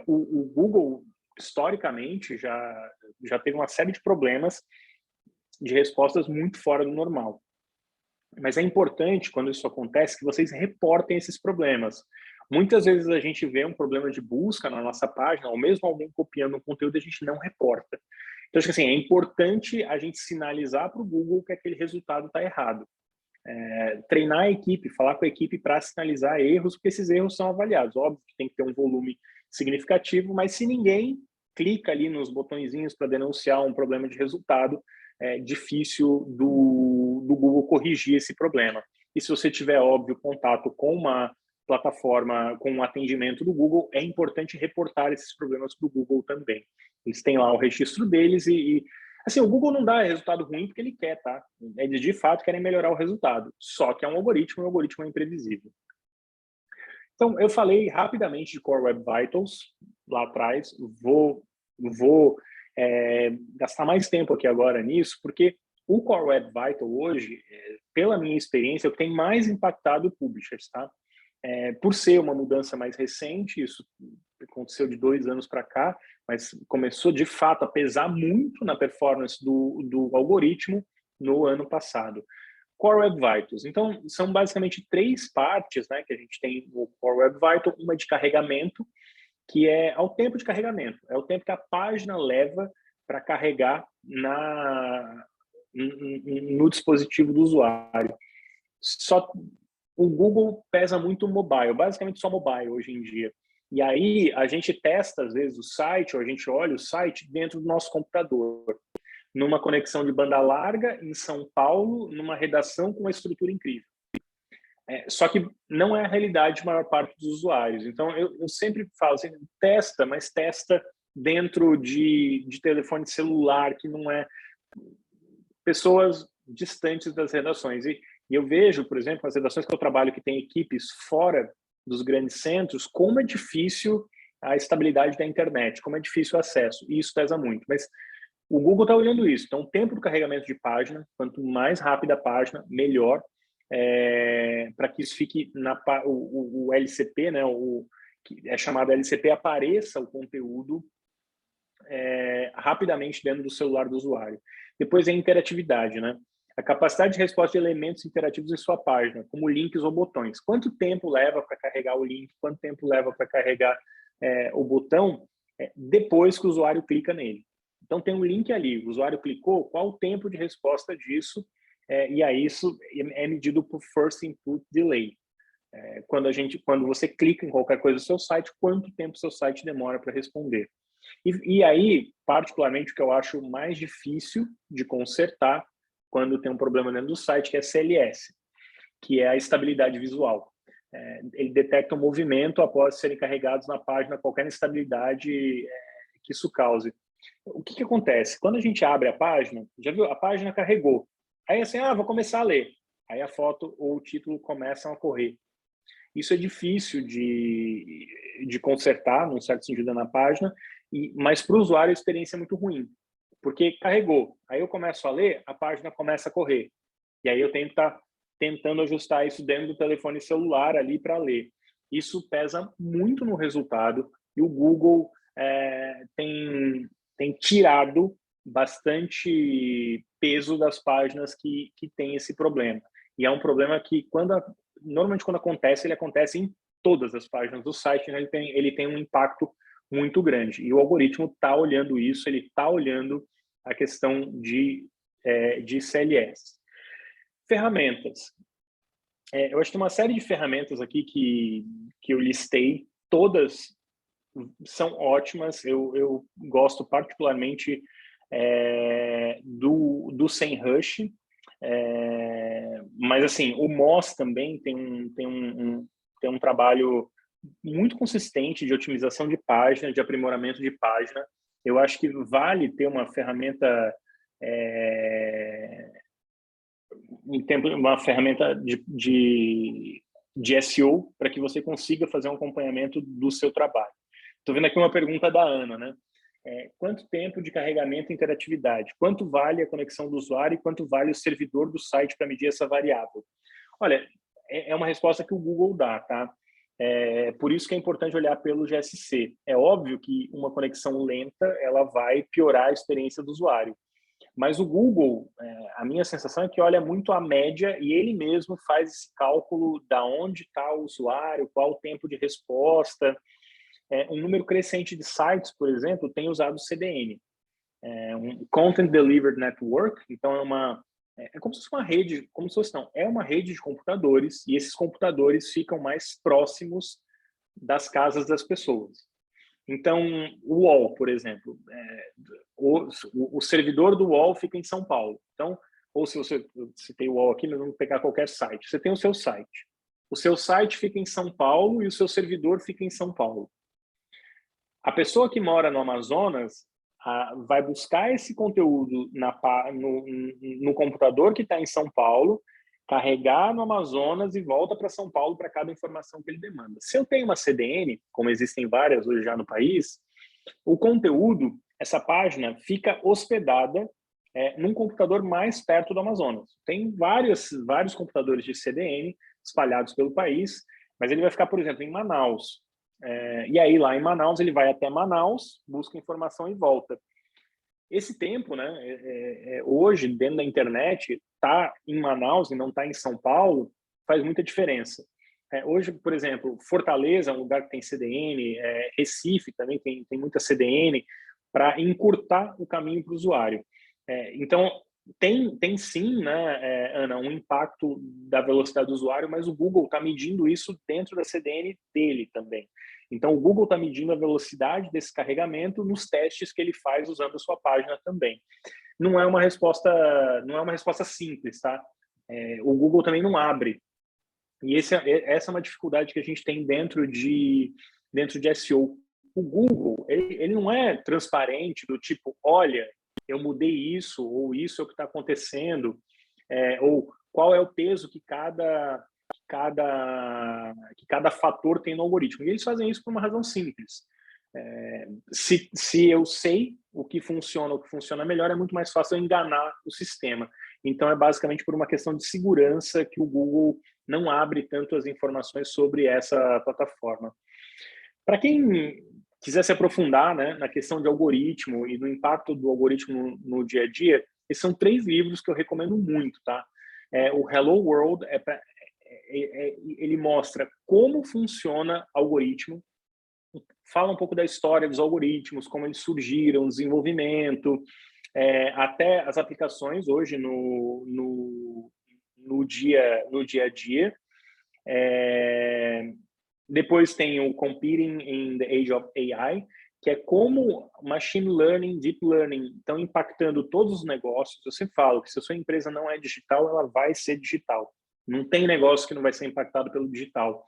o Google, historicamente, já teve uma série de problemas de respostas muito fora do normal. Mas é importante, quando isso acontece, que vocês reportem esses problemas. Muitas vezes a gente vê um problema de busca na nossa página, ou mesmo alguém copiando um conteúdo, a gente não reporta. Então, acho que assim, é importante a gente sinalizar para o Google que aquele resultado está errado. Treinar a equipe, falar com a equipe para sinalizar erros, porque esses erros são avaliados. Óbvio que tem que ter um volume significativo, mas se ninguém clica ali nos botõezinhos para denunciar um problema de resultado, é difícil do Google corrigir esse problema. E se você tiver, óbvio, contato com uma plataforma, com um atendimento do Google, é importante reportar esses problemas para o Google também. Eles têm lá o registro deles e assim, o Google não dá resultado ruim porque ele quer, tá? Eles, de fato, querem melhorar o resultado. Só que é um algoritmo, e o algoritmo é imprevisível. Então, eu falei rapidamente de Core Web Vitals lá atrás. Vou gastar mais tempo aqui agora nisso, porque o Core Web Vital hoje, pela minha experiência, é o que tem mais impactado publishers, tá? Por ser uma mudança mais recente, isso aconteceu de 2 anos para cá, mas começou de fato a pesar muito na performance do algoritmo no ano passado. Core Web Vitals. Então, são basicamente 3 partes, né, que a gente tem no Core Web Vital. Uma de carregamento, que é ao tempo de carregamento. É o tempo que a página leva para carregar no dispositivo do usuário. Só o Google pesa muito o mobile, basicamente só mobile hoje em dia. E aí a gente testa, às vezes, o site, ou a gente olha o site dentro do nosso computador, numa conexão de banda larga em São Paulo, numa redação com uma estrutura incrível. Só que não é a realidade de maior parte dos usuários. Então, eu sempre falo assim, testa, mas testa dentro de telefone celular, que não é pessoas distantes das redações. E eu vejo, por exemplo, as redações que eu trabalho que tem equipes fora dos grandes centros, como é difícil a estabilidade da internet, como é difícil o acesso, e isso pesa muito. Mas o Google está olhando isso. Então, o tempo do carregamento de página, quanto mais rápida a página, melhor, para que isso fique o LCP, né, que é chamado LCP, apareça o conteúdo rapidamente dentro do celular do usuário. Depois é a interatividade, né? A capacidade de resposta de elementos interativos em sua página, como links ou botões. Quanto tempo leva para carregar o link? Quanto tempo leva para carregar o botão depois que o usuário clica nele? Então, tem um link ali, o usuário clicou, qual o tempo de resposta disso? E aí isso é medido por First Input Delay. Quando você clica em qualquer coisa do seu site, quanto tempo o seu site demora para responder? E aí, particularmente, o que eu acho mais difícil de consertar quando tem um problema dentro do site, que é CLS, que é a estabilidade visual. Ele detecta o movimento após serem carregados na página, qualquer instabilidade que isso cause. O que acontece? Quando a gente abre a página, já viu? A página carregou. Aí assim, vou começar a ler. Aí a foto ou o título começam a correr. Isso é difícil de consertar, num certo sentido, na página, mas para o usuário a experiência é muito ruim, porque carregou. Aí eu começo a ler, a página começa a correr. E aí eu tenho que estar tentando ajustar isso dentro do telefone celular ali para ler. Isso pesa muito no resultado e o Google tem tirado bastante peso das páginas que tem esse problema. E é um problema que, normalmente, quando acontece, ele acontece em todas as páginas do site, né? Ele tem um impacto muito grande. E o algoritmo está olhando isso, ele está olhando a questão de CLS. Ferramentas. Eu acho que tem uma série de ferramentas aqui que eu listei, todas são ótimas. Eu gosto particularmente do SEMrush, mas assim, o Moz também tem um trabalho muito consistente de otimização de página, de aprimoramento de página. Eu acho que vale ter uma ferramenta de SEO para que você consiga fazer um acompanhamento do seu trabalho. Estou vendo aqui uma pergunta da Ana, né? Quanto tempo de carregamento e interatividade? Quanto vale a conexão do usuário e quanto vale o servidor do site para medir essa variável? Olha, é uma resposta que o Google dá, tá? Por isso que é importante olhar pelo GSC. É óbvio que uma conexão lenta ela vai piorar a experiência do usuário. Mas o Google, a minha sensação é que olha muito a média e ele mesmo faz esse cálculo da onde está o usuário, qual o tempo de resposta. Um número crescente de sites, por exemplo, tem usado o CDN, um Content Delivered Network. Então é como se fosse uma rede, como se fosse não, é uma rede de computadores e esses computadores ficam mais próximos das casas das pessoas. Então, o UOL, por exemplo, o servidor do UOL fica em São Paulo. Então, ou se você citei o UOL aqui, mas vamos pegar qualquer site. Você tem o seu site. O seu site fica em São Paulo e o seu servidor fica em São Paulo. A pessoa que mora no Amazonas vai buscar esse conteúdo no computador que está em São Paulo, carregar no Amazonas e volta para São Paulo para cada informação que ele demanda. Se eu tenho uma CDN, como existem várias hoje já no país, o conteúdo, essa página, fica hospedada num computador mais perto do Amazonas. Tem vários computadores de CDN espalhados pelo país, mas ele vai ficar, por exemplo, em Manaus. E aí, lá em Manaus, ele vai até Manaus, busca informação e volta. Esse tempo, né, hoje, dentro da internet, tá em Manaus e não tá em São Paulo, faz muita diferença. Hoje, por exemplo, Fortaleza é um lugar que tem CDN, Recife também tem muita CDN, para encurtar o caminho para o usuário. Então, tem sim, né, Ana, um impacto da velocidade do usuário, mas o Google está medindo isso dentro da CDN dele também. Então, o Google está medindo a velocidade desse carregamento nos testes que ele faz usando a sua página também. Não é uma resposta simples, tá? O Google também não abre. E essa é uma dificuldade que a gente tem dentro de SEO. O Google, ele não é transparente do tipo, olha, eu mudei isso, ou isso é o que está acontecendo, ou qual é o peso que cada fator tem no algoritmo. E eles fazem isso por uma razão simples. Se eu sei o que funciona melhor, é muito mais fácil eu enganar o sistema. Então, é basicamente por uma questão de segurança que o Google não abre tanto as informações sobre essa plataforma. Para quem quiser se aprofundar, né, na questão de algoritmo e do impacto do algoritmo no dia a dia, esses são 3 livros que eu recomendo muito, tá? O Hello World ele mostra como funciona algoritmo, fala um pouco da história dos algoritmos, como eles surgiram, desenvolvimento, até as aplicações hoje no dia a dia. Depois tem o Competing in the Age of AI, que é como machine learning, deep learning estão impactando todos os negócios. Eu sempre falo que se a sua empresa não é digital, ela vai ser digital. Não tem negócio que não vai ser impactado pelo digital.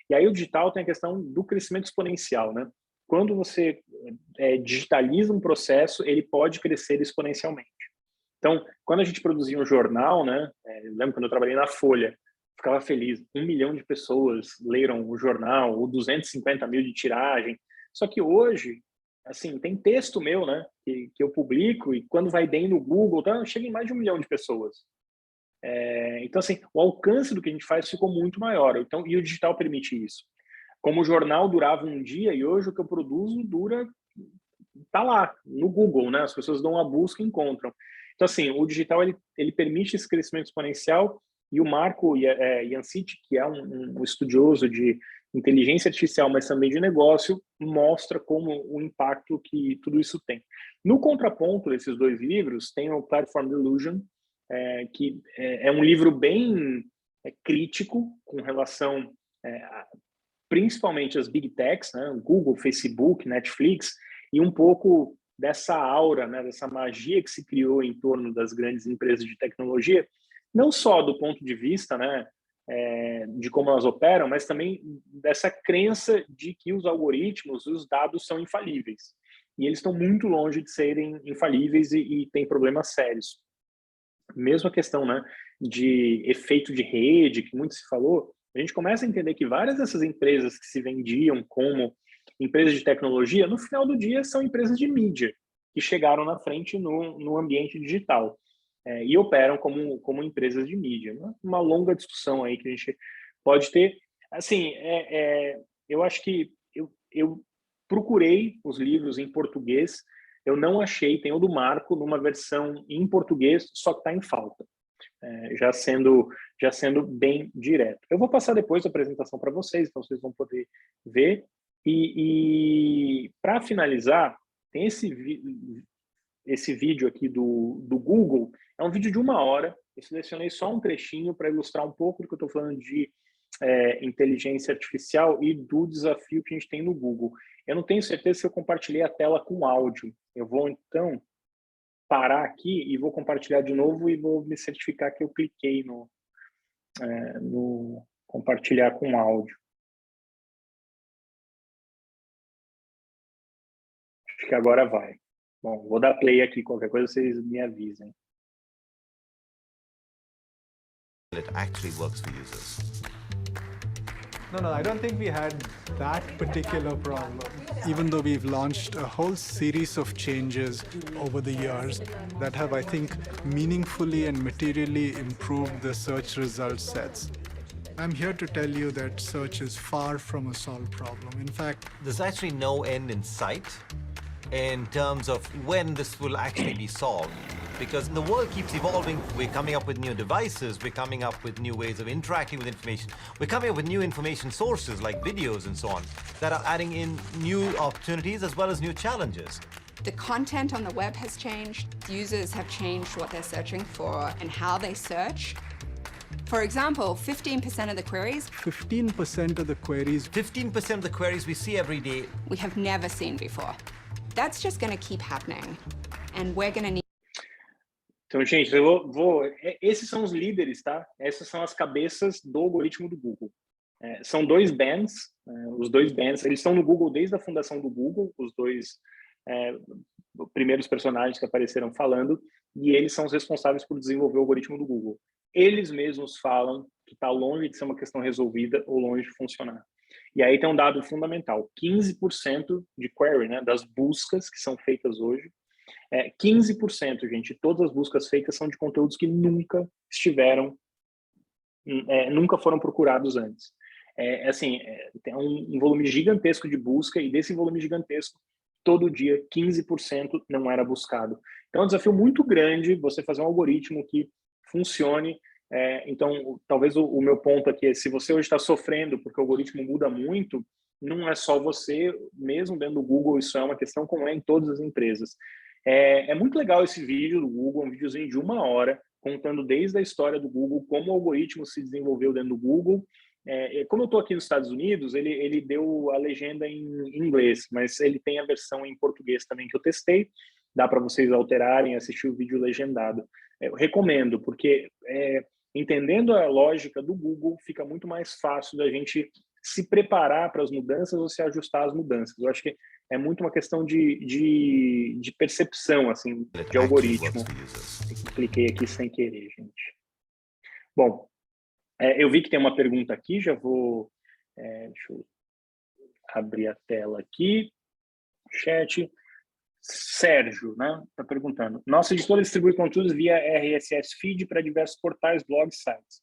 E aí o digital tem a questão do crescimento exponencial, né? Quando você digitaliza um processo, ele pode crescer exponencialmente. Então, quando a gente produzia um jornal, né? Eu lembro quando eu trabalhei na Folha, ficava feliz. 1 milhão de pessoas leram o jornal, ou 250 mil de tiragem. Só que hoje, assim, tem texto meu, né? Que eu publico e quando vai bem no Google, tá, chega em mais de 1 milhão de pessoas. Então, assim, o alcance do que a gente faz ficou muito maior. Então, e o digital permite isso. Como o jornal durava um dia e hoje o que eu produzo tá lá no Google, né? As pessoas dão uma busca e encontram. Então, assim, o digital ele permite esse crescimento exponencial e o Marco Yanciti, que é um estudioso de inteligência artificial, mas também de negócio, mostra como o impacto que tudo isso tem. No contraponto desses 2 livros, tem o Platform Delusion, que é um livro bem crítico com relação principalmente às big techs, né? Google, Facebook, Netflix, e um pouco dessa aura, né? Dessa magia que se criou em torno das grandes empresas de tecnologia, não só do ponto de vista, né, de como elas operam, mas também dessa crença de que os algoritmos, os dados são infalíveis. E eles estão muito longe de serem infalíveis e têm problemas sérios. Mesmo a questão, né, de efeito de rede, que muito se falou, a gente começa a entender que várias dessas empresas que se vendiam como empresas de tecnologia, no final do dia são empresas de mídia, que chegaram na frente no ambiente digital e operam como empresas de mídia. Uma longa discussão aí que a gente pode ter, Assim, eu acho que eu procurei os livros em português, eu não achei, tem o do Marco numa versão em português, só que está em falta, já sendo bem direto. Eu vou passar depois a apresentação para vocês, então vocês vão poder ver. E para finalizar, tem esse vídeo aqui do Google, é um vídeo de 1 hora, eu selecionei só um trechinho para ilustrar um pouco do que eu estou falando de inteligência artificial e do desafio que a gente tem no Google. Eu não tenho certeza se eu compartilhei a tela com áudio. Eu vou, então, parar aqui e vou compartilhar de novo e vou me certificar que eu cliquei no compartilhar com áudio. Acho que agora vai. Bom, vou dar play aqui, qualquer coisa vocês me avisem. It actually works for users. No, I don't think we had that particular problem. Even though we've launched a whole series of changes over the years that have, I think, meaningfully and materially improved the search result sets. I'm here to tell you that search is far from a solved problem. In fact, There's actually no end in sight in terms of when this will actually be solved. Because the world keeps evolving, we're coming up with new devices, we're coming up with new ways of interacting with information, we're coming up with new information sources like videos and so on, that are adding in new opportunities as well as new challenges. The content on the web has changed. Users have changed what they're searching for and how they search. For example, 15% of the queries 15% of the queries 15% of the queries we see every day. we have never seen before. That's just going to keep happening. And we're going to need. Então, gente, esses são os líderes, tá? Essas são as cabeças do algoritmo do Google. São 2 bands, os 2 bands, eles estão no Google desde a fundação do Google, os 2 primeiros personagens que apareceram falando, e eles são os responsáveis por desenvolver o algoritmo do Google. Eles mesmos falam que está longe de ser uma questão resolvida ou longe de funcionar. E aí tem um dado fundamental, 15% de query, né, das buscas que são feitas hoje, 15%, gente, todas as buscas feitas são de conteúdos que nunca foram procurados antes. Tem um volume gigantesco de busca, e desse volume gigantesco, todo dia, 15% não era buscado. Então, é um desafio muito grande você fazer um algoritmo que funcione. Então, talvez o meu ponto aqui é, se você hoje está sofrendo porque o algoritmo muda muito, não é só você, mesmo dentro do Google, isso é uma questão como é em todas as empresas. É muito legal esse vídeo do Google, um videozinho de 1 hora, contando desde a história do Google, como o algoritmo se desenvolveu dentro do Google. Como eu estou aqui nos Estados Unidos, ele deu a legenda em inglês, mas ele tem a versão em português também que eu testei. Dá para vocês alterarem, assistir o vídeo legendado. Eu recomendo, porque entendendo a lógica do Google, fica muito mais fácil da gente se preparar para as mudanças ou se ajustar às mudanças. Eu acho que é muito uma questão de percepção, assim, de algoritmo. Cliquei aqui sem querer, gente. Bom, eu vi que tem uma pergunta aqui, já vou... deixa eu abrir a tela aqui. Chat. Sérgio, né, está perguntando. Nossa editora distribui conteúdos via RSS Feed para diversos portais, blogs, sites.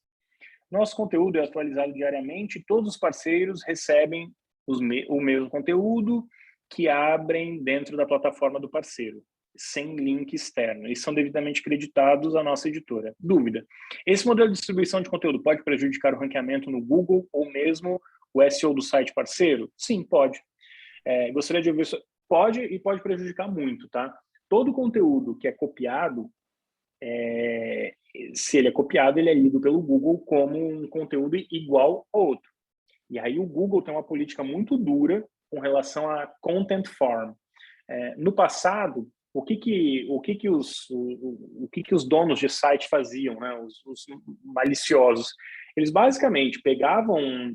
Nosso conteúdo é atualizado diariamente e todos os parceiros recebem o mesmo conteúdo que abrem dentro da plataforma do parceiro, sem link externo, e são devidamente creditados à nossa editora. Dúvida. Esse modelo de distribuição de conteúdo pode prejudicar o ranqueamento no Google ou mesmo o SEO do site parceiro? Sim, pode. Gostaria de ouvir isso. Pode e pode prejudicar muito, tá? Todo conteúdo que é copiado, se ele é copiado, ele é lido pelo Google como um conteúdo igual ao outro. E aí o Google tem uma política muito dura com relação a content farm. No passado, o que os donos de site faziam, né? Os maliciosos? Eles basicamente pegavam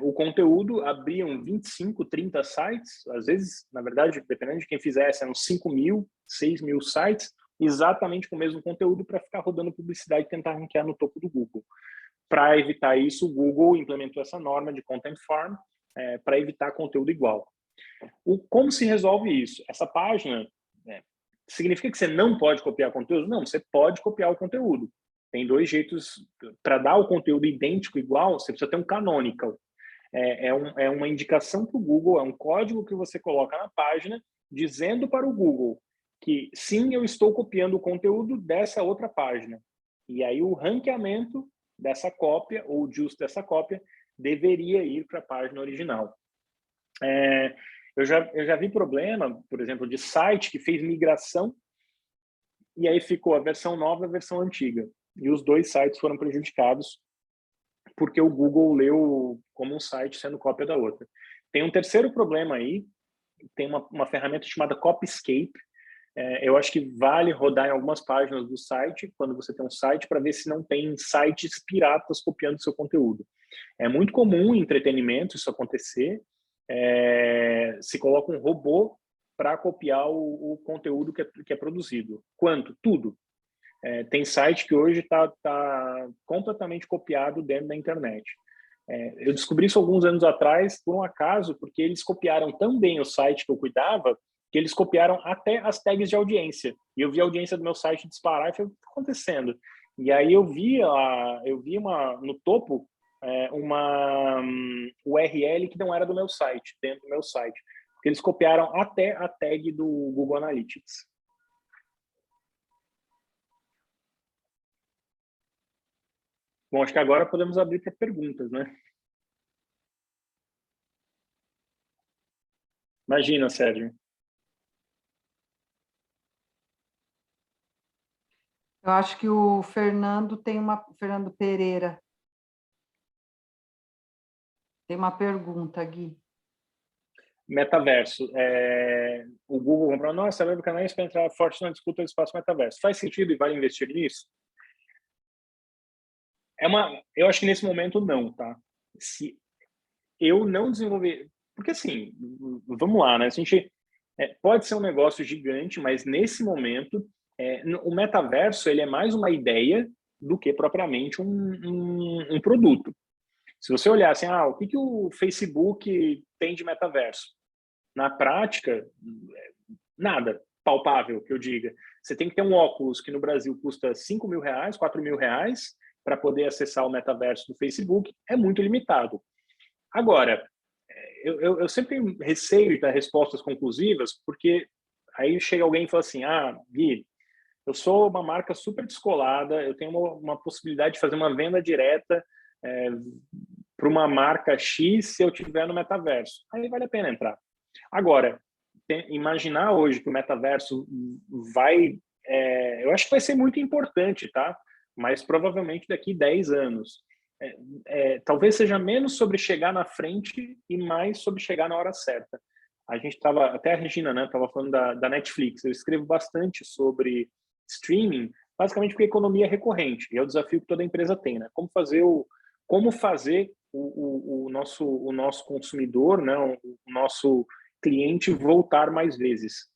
o conteúdo, abriam 25, 30 sites, às vezes, na verdade, dependendo de quem fizesse, eram 5.000, 6.000 sites, exatamente com o mesmo conteúdo para ficar rodando publicidade e tentar ranquear no topo do Google. Para evitar isso, o Google implementou essa norma de Content Farm para evitar conteúdo igual. Como se resolve isso? Essa página significa que você não pode copiar conteúdo? Não, você pode copiar o conteúdo. Tem dois jeitos. Para dar o conteúdo idêntico, igual, você precisa ter um canonical. É uma indicação para o Google, é um código que você coloca na página, dizendo para o Google que sim, eu estou copiando o conteúdo dessa outra página. E aí o ranqueamento dessa cópia, ou justo dessa cópia, deveria ir para a página original. Eu já vi problema, por exemplo, de site que fez migração e aí ficou a versão nova e a versão antiga. E os dois sites foram prejudicados porque o Google leu como um site sendo cópia da outra. Tem um terceiro problema aí, tem uma ferramenta chamada Copyscape. Eu acho que vale rodar em algumas páginas do site, quando você tem um site, para ver se não tem sites piratas copiando seu conteúdo. É muito comum em entretenimento isso acontecer. Se coloca um robô para copiar o conteúdo que é produzido. Quanto? Tudo. Tem site que hoje está completamente copiado dentro da internet. Eu descobri isso alguns anos atrás, por um acaso, porque eles copiaram tão bem o site que eu cuidava, que eles copiaram até as tags de audiência. E eu vi a audiência do meu site disparar e falei, o que está acontecendo? E aí eu vi no topo uma URL que não era do meu site, dentro do meu site. Porque eles copiaram até a tag do Google Analytics. Bom, acho que agora podemos abrir para perguntas, né? Imagina, Sérgio. Eu acho que o Fernando Fernando Pereira tem uma pergunta, Gui. Metaverso. O Google comprou, nossa, web canais para entrar forte na disputa do espaço metaverso. Faz sentido e vale investir nisso? Eu acho que nesse momento não, tá? Se eu não desenvolver... Porque assim, vamos lá, né? A gente pode ser um negócio gigante, mas nesse momento, o metaverso ele é mais uma ideia do que propriamente um produto. Se você olhar assim, o que o Facebook tem de metaverso? Na prática, nada palpável que eu diga. Você tem que ter um óculos que no Brasil custa R$5.000, R$4.000, para poder acessar o metaverso do Facebook, é muito limitado. Agora, eu sempre tenho receio de dar respostas conclusivas, porque aí chega alguém e fala assim, Gui, eu sou uma marca super descolada, eu tenho uma possibilidade de fazer uma venda direta para uma marca X se eu tiver no metaverso. Aí vale a pena entrar. Agora, imaginar hoje que o metaverso vai... eu acho que vai ser muito importante, tá? Mas provavelmente daqui 10 anos. Talvez seja menos sobre chegar na frente e mais sobre chegar na hora certa. A gente estava, até a Regina, né, estava falando da Netflix. Eu escrevo bastante sobre streaming, basicamente porque a economia é recorrente, e é o desafio que toda empresa tem, né? Como fazer o nosso consumidor, né, o nosso cliente voltar mais vezes.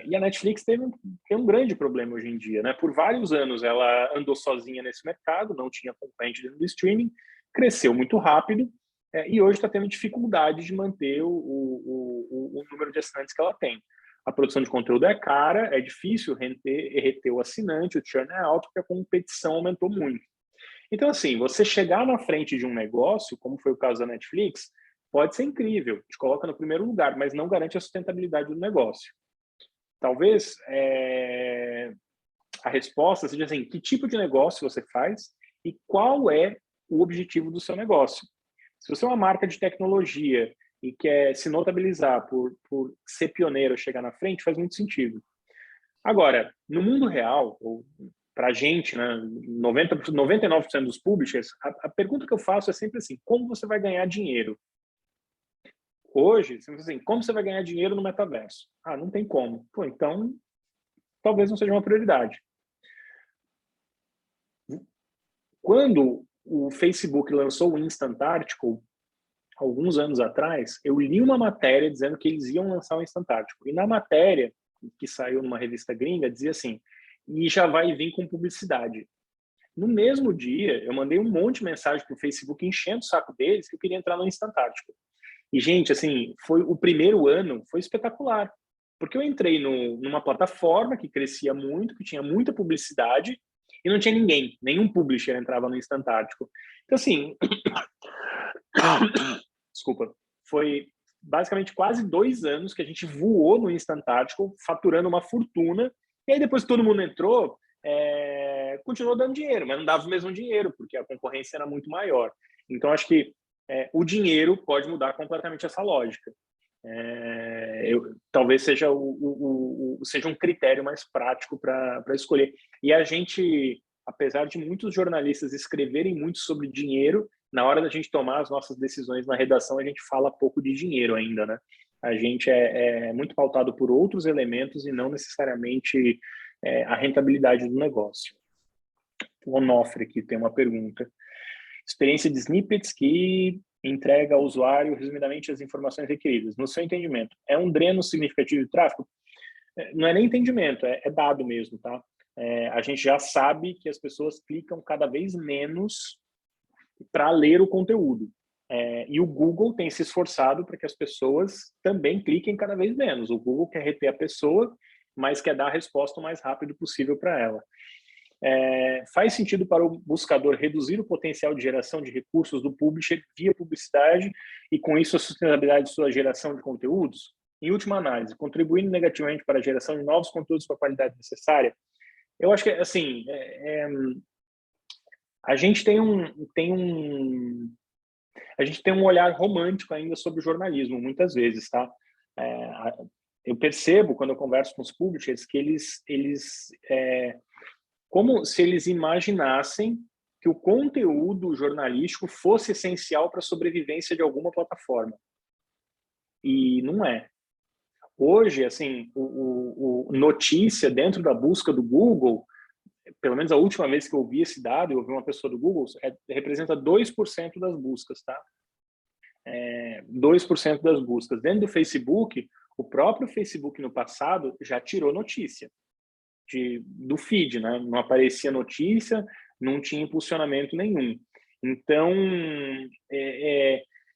E a Netflix tem um grande problema hoje em dia, né? Por vários anos ela andou sozinha nesse mercado, não tinha concorrente dentro do streaming, cresceu muito rápido e hoje está tendo dificuldade de manter o número de assinantes que ela tem. A produção de conteúdo é cara, é difícil reter o assinante, o churn é alto, porque a competição aumentou muito. Então, assim, você chegar na frente de um negócio, como foi o caso da Netflix, pode ser incrível, te coloca no primeiro lugar, mas não garante a sustentabilidade do negócio. Talvez a resposta seja assim, que tipo de negócio você faz e qual é o objetivo do seu negócio. Se você é uma marca de tecnologia e quer se notabilizar por ser pioneiro, chegar na frente, faz muito sentido. Agora, no mundo real, ou para a gente, né, 99% dos publishers, a pergunta que eu faço é sempre assim, como você vai ganhar dinheiro? Hoje, assim, como você vai ganhar dinheiro no metaverso? Não tem como. Então, talvez não seja uma prioridade. Quando o Facebook lançou o Instant Article, alguns anos atrás, eu li uma matéria dizendo que eles iam lançar o Instant Article. E na matéria, que saiu numa revista gringa, dizia assim, e já vai vir com publicidade. No mesmo dia, eu mandei um monte de mensagem para o Facebook enchendo o saco deles que eu queria entrar no Instant Article. E, gente, assim, o primeiro ano foi espetacular, porque eu entrei numa plataforma que crescia muito, que tinha muita publicidade, e não tinha ninguém, nenhum publisher entrava no Instant Article. Então, assim, desculpa, foi basicamente quase 2 anos que a gente voou no Instant Article, faturando uma fortuna, e aí depois que todo mundo entrou, continuou dando dinheiro, mas não dava o mesmo dinheiro, porque a concorrência era muito maior. Então, acho que o dinheiro pode mudar completamente essa lógica. Talvez seja, seja um critério mais prático para escolher. E a gente, apesar de muitos jornalistas escreverem muito sobre dinheiro, na hora da gente tomar as nossas decisões na redação, a gente fala pouco de dinheiro ainda, né? A gente é muito pautado por outros elementos e não necessariamente a rentabilidade do negócio. O Onofre aqui tem uma pergunta. Experiência de snippets que entrega ao usuário resumidamente as informações requeridas. No seu entendimento, é um dreno significativo de tráfego? Não é nem entendimento, é dado mesmo, tá? A gente já sabe que as pessoas clicam cada vez menos para ler o conteúdo. E o Google tem se esforçado para que as pessoas também cliquem cada vez menos. O Google quer reter a pessoa, mas quer dar a resposta o mais rápido possível para ela. Faz sentido para o buscador reduzir o potencial de geração de recursos do publisher via publicidade e, com isso, a sustentabilidade de sua geração de conteúdos? Em última análise, contribuindo negativamente para a geração de novos conteúdos com a qualidade necessária? Eu acho que, assim, a gente tem um olhar romântico ainda sobre o jornalismo, muitas vezes, tá? Eu percebo, quando eu converso com os publishers, que eles como se eles imaginassem que o conteúdo jornalístico fosse essencial para a sobrevivência de alguma plataforma. E não é. Hoje, assim, o notícia dentro da busca do Google, pelo menos a última vez que eu ouvi esse dado, eu ouvi uma pessoa do Google, representa 2% das buscas, tá? 2% das buscas. Dentro do Facebook, o próprio Facebook no passado já tirou notícia do feed, né? Não aparecia notícia, não tinha impulsionamento nenhum. Então,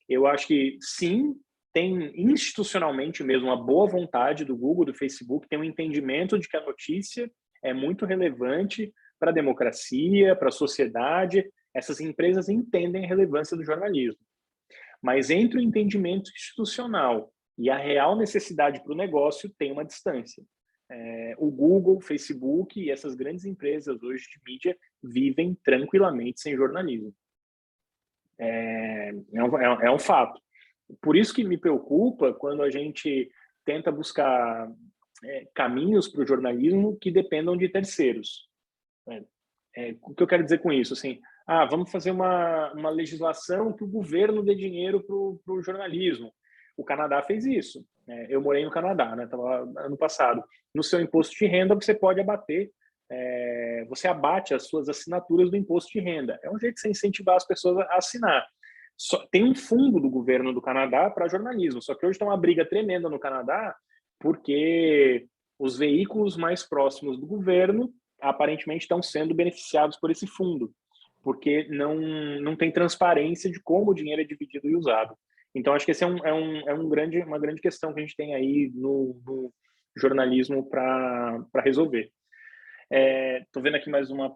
eu acho que sim, tem institucionalmente mesmo uma boa vontade do Google, do Facebook, tem um entendimento de que a notícia é muito relevante para a democracia, para a sociedade. Essas empresas entendem a relevância do jornalismo. Mas entre o entendimento institucional e a real necessidade para o negócio, tem uma distância. O Google, o Facebook e essas grandes empresas hoje de mídia vivem tranquilamente sem jornalismo. É um fato. Por isso que me preocupa quando a gente tenta buscar caminhos para o jornalismo que dependam de terceiros. O que eu quero dizer com isso? Assim, vamos fazer uma legislação que o governo dê dinheiro para o jornalismo. O Canadá fez isso. Eu morei no Canadá, né? Tava ano passado. No seu imposto de renda, você pode abater, você abate as suas assinaturas do imposto de renda. É um jeito de você incentivar as pessoas a assinar. Tem um fundo do governo do Canadá para jornalismo, só que hoje tem uma briga tremenda no Canadá, porque os veículos mais próximos do governo aparentemente estão sendo beneficiados por esse fundo, porque não tem transparência de como o dinheiro é dividido e usado. Então, acho que esse uma grande questão que a gente tem aí no jornalismo para resolver. Estou vendo aqui mais uma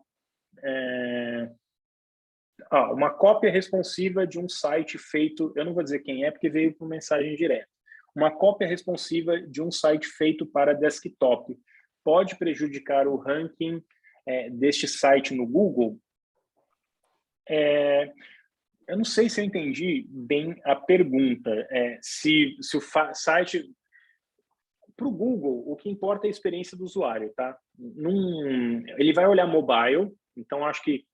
cópia responsiva de um site feito, eu não vou dizer quem é, porque veio por mensagem direta. Uma cópia responsiva de um site feito para desktop pode prejudicar o ranking deste site no Google? Eu não sei se eu entendi bem a pergunta. Se o site... Para o Google, o que importa é a experiência do usuário, tá? Ele vai olhar mobile, então acho que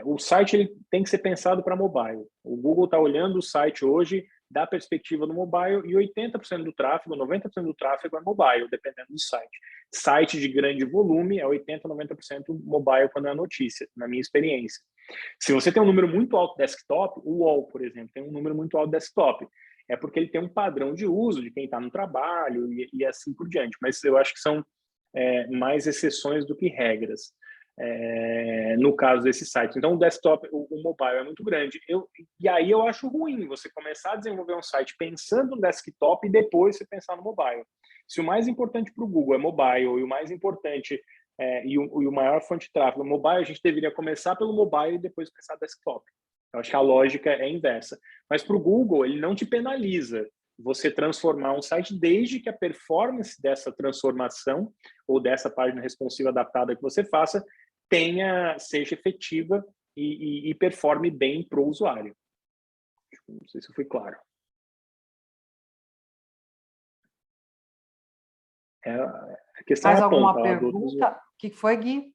o site ele tem que ser pensado para mobile. O Google está olhando o site hoje da perspectiva do mobile e 80% do tráfego, 90% do tráfego é mobile, dependendo do site. Site de grande volume é 80%, 90% mobile quando é a notícia, na minha experiência. Se você tem um número muito alto desktop, o UOL, por exemplo, tem um número muito alto desktop, é porque ele tem um padrão de uso de quem está no trabalho e assim por diante. Mas eu acho que são mais exceções do que regras. No caso desse site. Então, o desktop, o mobile é muito grande. E aí eu acho ruim você começar a desenvolver um site pensando no desktop e depois você pensar no mobile. Se o mais importante para o Google é mobile e o mais importante e o maior fonte de tráfego mobile, a gente deveria começar pelo mobile e depois pensar desktop. Eu acho que a lógica é inversa. Mas para o Google, ele não te penaliza você transformar um site desde que a performance dessa transformação ou dessa página responsiva adaptada que você faça seja efetiva e performe bem para o usuário. Não sei se eu fui claro. A questão Mais é a alguma ponta lá do pergunta? O que foi, Gui?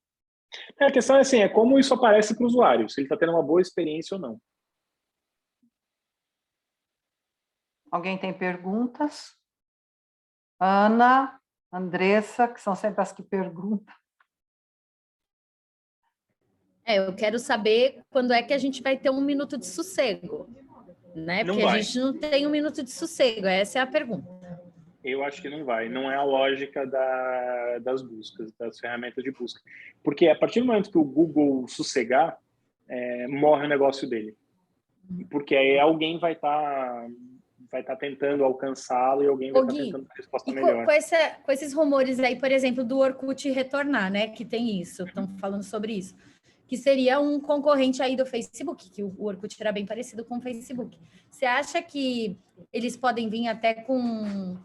A questão é assim, é como isso aparece para o usuário, se ele está tendo uma boa experiência ou não. Alguém tem perguntas? Ana, Andressa, que são sempre as que perguntam. Eu quero saber quando é que a gente vai ter um minuto de sossego, né? Não Porque vai. a gente não tem um minuto de sossego, essa é a pergunta. Eu acho que não vai. Não é a lógica das buscas, das ferramentas de busca. Porque a partir do momento que o Google sossegar, morre o negócio dele. Porque aí alguém vai estar tentando alcançá-lo e alguém vai estar tentando uma resposta melhor. Com esses rumores aí, por exemplo, do Orkut retornar, né? Que tem isso, estão falando sobre isso. Que seria um concorrente aí do Facebook, que o Orkut era bem parecido com o Facebook. Você acha que eles podem vir até com...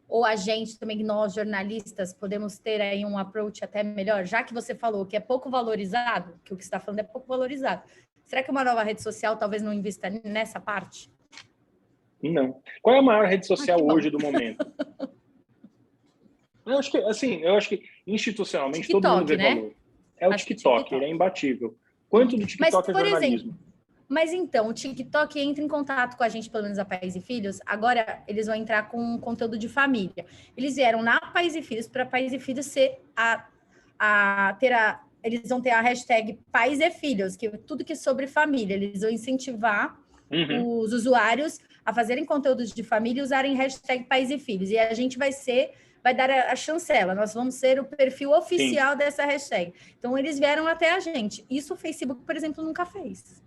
Ou a gente também, nós jornalistas, podemos ter aí um approach até melhor, já que você falou que é pouco valorizado, que o que você está falando é pouco valorizado. Será que uma nova rede social talvez não invista nessa parte? Não. Qual é a maior rede social hoje do momento? Eu acho que institucionalmente TikTok, todo mundo vê né? valor. É o TikTok, ele é imbatível. Quanto do TikTok é jornalismo? Mas então, o TikTok entra em contato com a gente, pelo menos a Pais e Filhos, agora eles vão entrar com conteúdo de família. Eles vieram na Pais e Filhos para Pais e Filhos ser eles vão ter a hashtag Pais e Filhos, que é tudo que é sobre família. Eles vão incentivar os usuários a fazerem conteúdos de família e usarem hashtag Pais e Filhos. E a gente vai dar a chancela, nós vamos ser o perfil oficial dessa hashtag. Então, eles vieram até a gente. Isso o Facebook, por exemplo, nunca fez.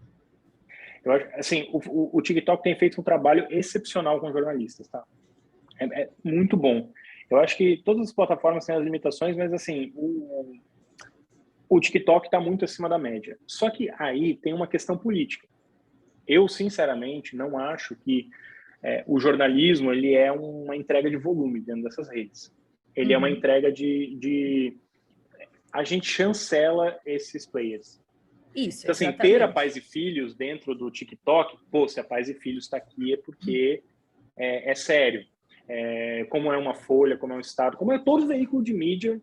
Eu acho, assim, o TikTok tem feito um trabalho excepcional com jornalistas, tá? É muito bom. Eu acho que todas as plataformas têm as limitações, mas, assim, o TikTok está muito acima da média. Só que aí tem uma questão política. Eu, sinceramente, não acho que o jornalismo ele é uma entrega de volume dentro dessas redes. Ele é uma entrega de... A gente chancela esses players. Isso, então, assim, exatamente. ter a Pais e Filhos dentro do TikTok, se a Pais e Filhos está aqui é porque é sério. Como é uma Folha, como é um Estado, como é todo veículo de mídia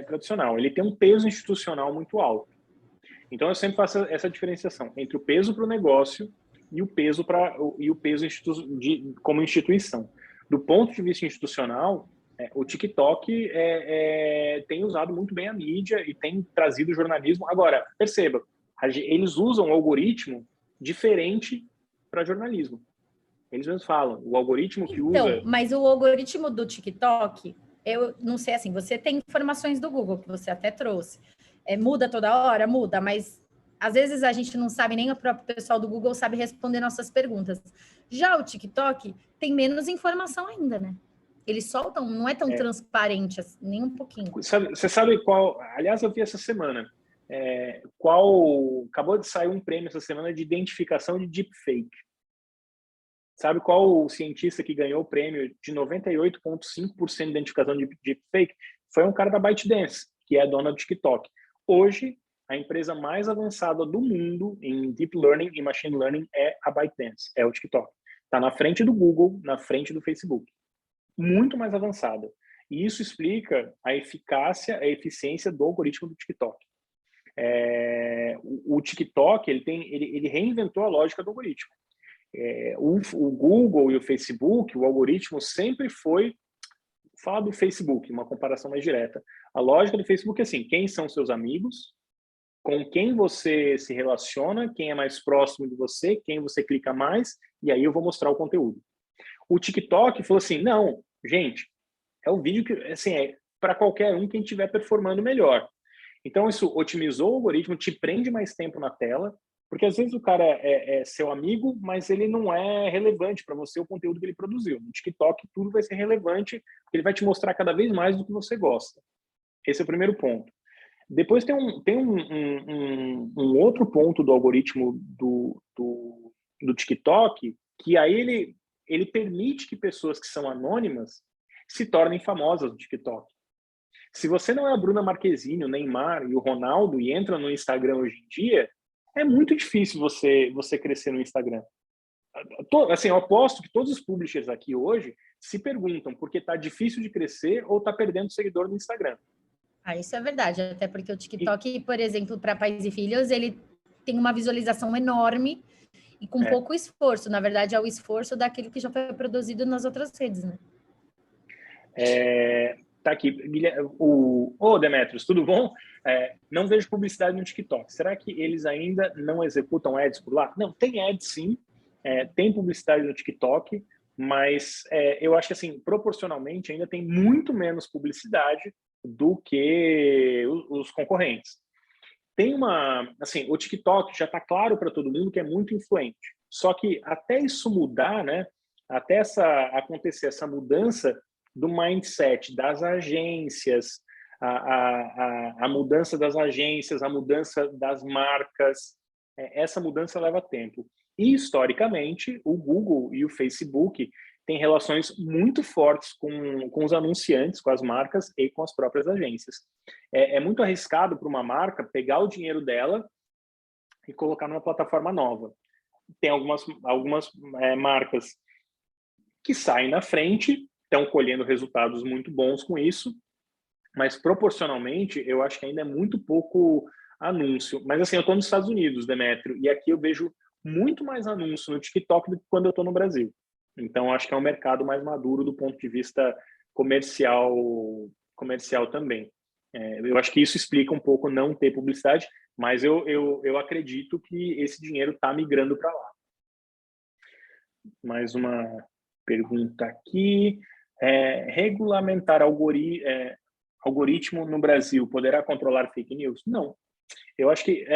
tradicional. Ele tem um peso institucional muito alto. Então, eu sempre faço essa diferenciação entre o peso para o negócio e o peso como instituição. Do ponto de vista institucional, o TikTok tem usado muito bem a mídia e tem trazido jornalismo. Agora, perceba, eles usam um algoritmo diferente para jornalismo. Eles mesmos falam, o algoritmo que usa... Então, mas o algoritmo do TikTok, eu não sei, assim, você tem informações do Google, que você até trouxe. Muda toda hora? Muda, mas às vezes a gente não sabe, nem o próprio pessoal do Google sabe responder nossas perguntas. Já o TikTok tem menos informação ainda, né? Eles soltam, não é tão transparente, assim, nem um pouquinho. Você sabe qual... Aliás, eu vi essa semana. Acabou de sair um prêmio essa semana de identificação de deepfake. Sabe qual o cientista que ganhou o prêmio de 98,5% de identificação de deepfake? Foi um cara da ByteDance, que é a dona do TikTok. Hoje, a empresa mais avançada do mundo em Deep Learning e Machine Learning é a ByteDance, é o TikTok. Está na frente do Google, na frente do Facebook. Muito mais avançada. E isso explica a eficácia, a eficiência do algoritmo do TikTok. O TikTok ele reinventou a lógica do algoritmo. O Google e o Facebook, o algoritmo sempre foi... Fala do Facebook, uma comparação mais direta. A lógica do Facebook é assim, quem são seus amigos, com quem você se relaciona, quem é mais próximo de você, quem você clica mais, e aí eu vou mostrar o conteúdo. O TikTok falou assim, não, gente, é o vídeo que assim, é para qualquer um quem estiver performando melhor. Então isso otimizou o algoritmo, te prende mais tempo na tela, porque às vezes o cara é seu amigo, mas ele não é relevante para você o conteúdo que ele produziu. No TikTok tudo vai ser relevante, porque ele vai te mostrar cada vez mais do que você gosta. Esse é o primeiro ponto. Depois tem um outro ponto do algoritmo do TikTok, que aí ele permite que pessoas que são anônimas se tornem famosas no TikTok. Se você não é a Bruna Marquezine, o Neymar e o Ronaldo e entra no Instagram hoje em dia, é muito difícil você crescer no Instagram. Assim, eu aposto que todos os publishers aqui hoje se perguntam porque está difícil de crescer ou está perdendo seguidor no Instagram. Isso é verdade, até porque o TikTok, por exemplo, para pais e filhos, ele tem uma visualização enorme e com pouco esforço. Na verdade, é o esforço daquilo que já foi produzido nas outras redes, né? Tá aqui, Demetrios, tudo bom? Não vejo publicidade no TikTok. Será que eles ainda não executam ads por lá? Não, tem ads sim, tem publicidade no TikTok, mas eu acho que, assim, proporcionalmente ainda tem muito menos publicidade do que os concorrentes. Tem assim, o TikTok já está claro para todo mundo que é muito influente. Só que até isso mudar, né? Até acontecer essa mudança do mindset das agências, a mudança das agências, a mudança das marcas, essa mudança leva tempo. E, historicamente, o Google e o Facebook têm relações muito fortes com os anunciantes, com as marcas e com as próprias agências. É muito arriscado para uma marca pegar o dinheiro dela e colocar numa plataforma nova. Tem algumas marcas que saem na frente, estão colhendo resultados muito bons com isso, mas proporcionalmente eu acho que ainda é muito pouco anúncio. Mas assim, eu estou nos Estados Unidos, Demétrio, e aqui eu vejo muito mais anúncio no TikTok do que quando eu estou no Brasil. Então, acho que é um mercado mais maduro do ponto de vista comercial também. Eu acho que isso explica um pouco não ter publicidade, mas eu acredito que esse dinheiro está migrando para lá. Mais uma pergunta aqui. Regulamentar algoritmo no Brasil poderá controlar fake news? Não. Eu acho que,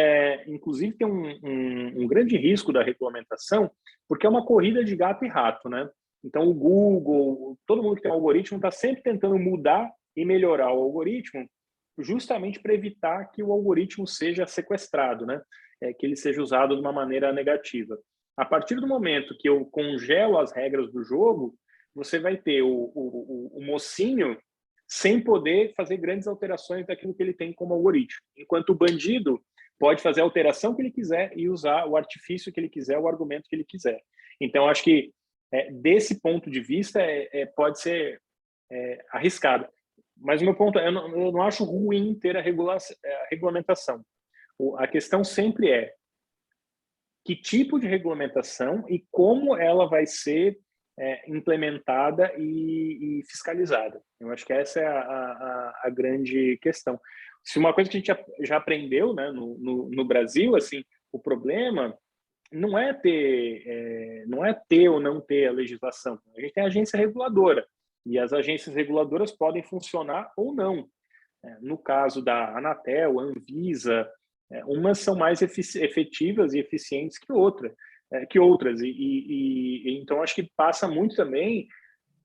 inclusive, tem um grande risco da regulamentação, porque é uma corrida de gato e rato, né? Então, o Google, todo mundo que tem um algoritmo está sempre tentando mudar e melhorar o algoritmo, justamente para evitar que o algoritmo seja sequestrado, né? Que ele seja usado de uma maneira negativa. A partir do momento que eu congelo as regras do jogo, você vai ter o mocinho sem poder fazer grandes alterações daquilo que ele tem como algoritmo. Enquanto o bandido pode fazer a alteração que ele quiser e usar o artifício que ele quiser, o argumento que ele quiser. Então, acho que, desse ponto de vista, pode ser arriscado. Mas o meu ponto eu não acho ruim ter a regulamentação. A questão sempre é que tipo de regulamentação e como ela vai ser implementada e fiscalizada. Eu acho que essa é a grande questão. Se uma coisa que a gente já aprendeu, né, no Brasil, assim, o problema não é ter ou não ter a legislação. A gente tem a agência reguladora e as agências reguladoras podem funcionar ou não. No caso da Anatel, Anvisa, umas são mais efetivas e eficientes que outras. Então, acho que passa muito também,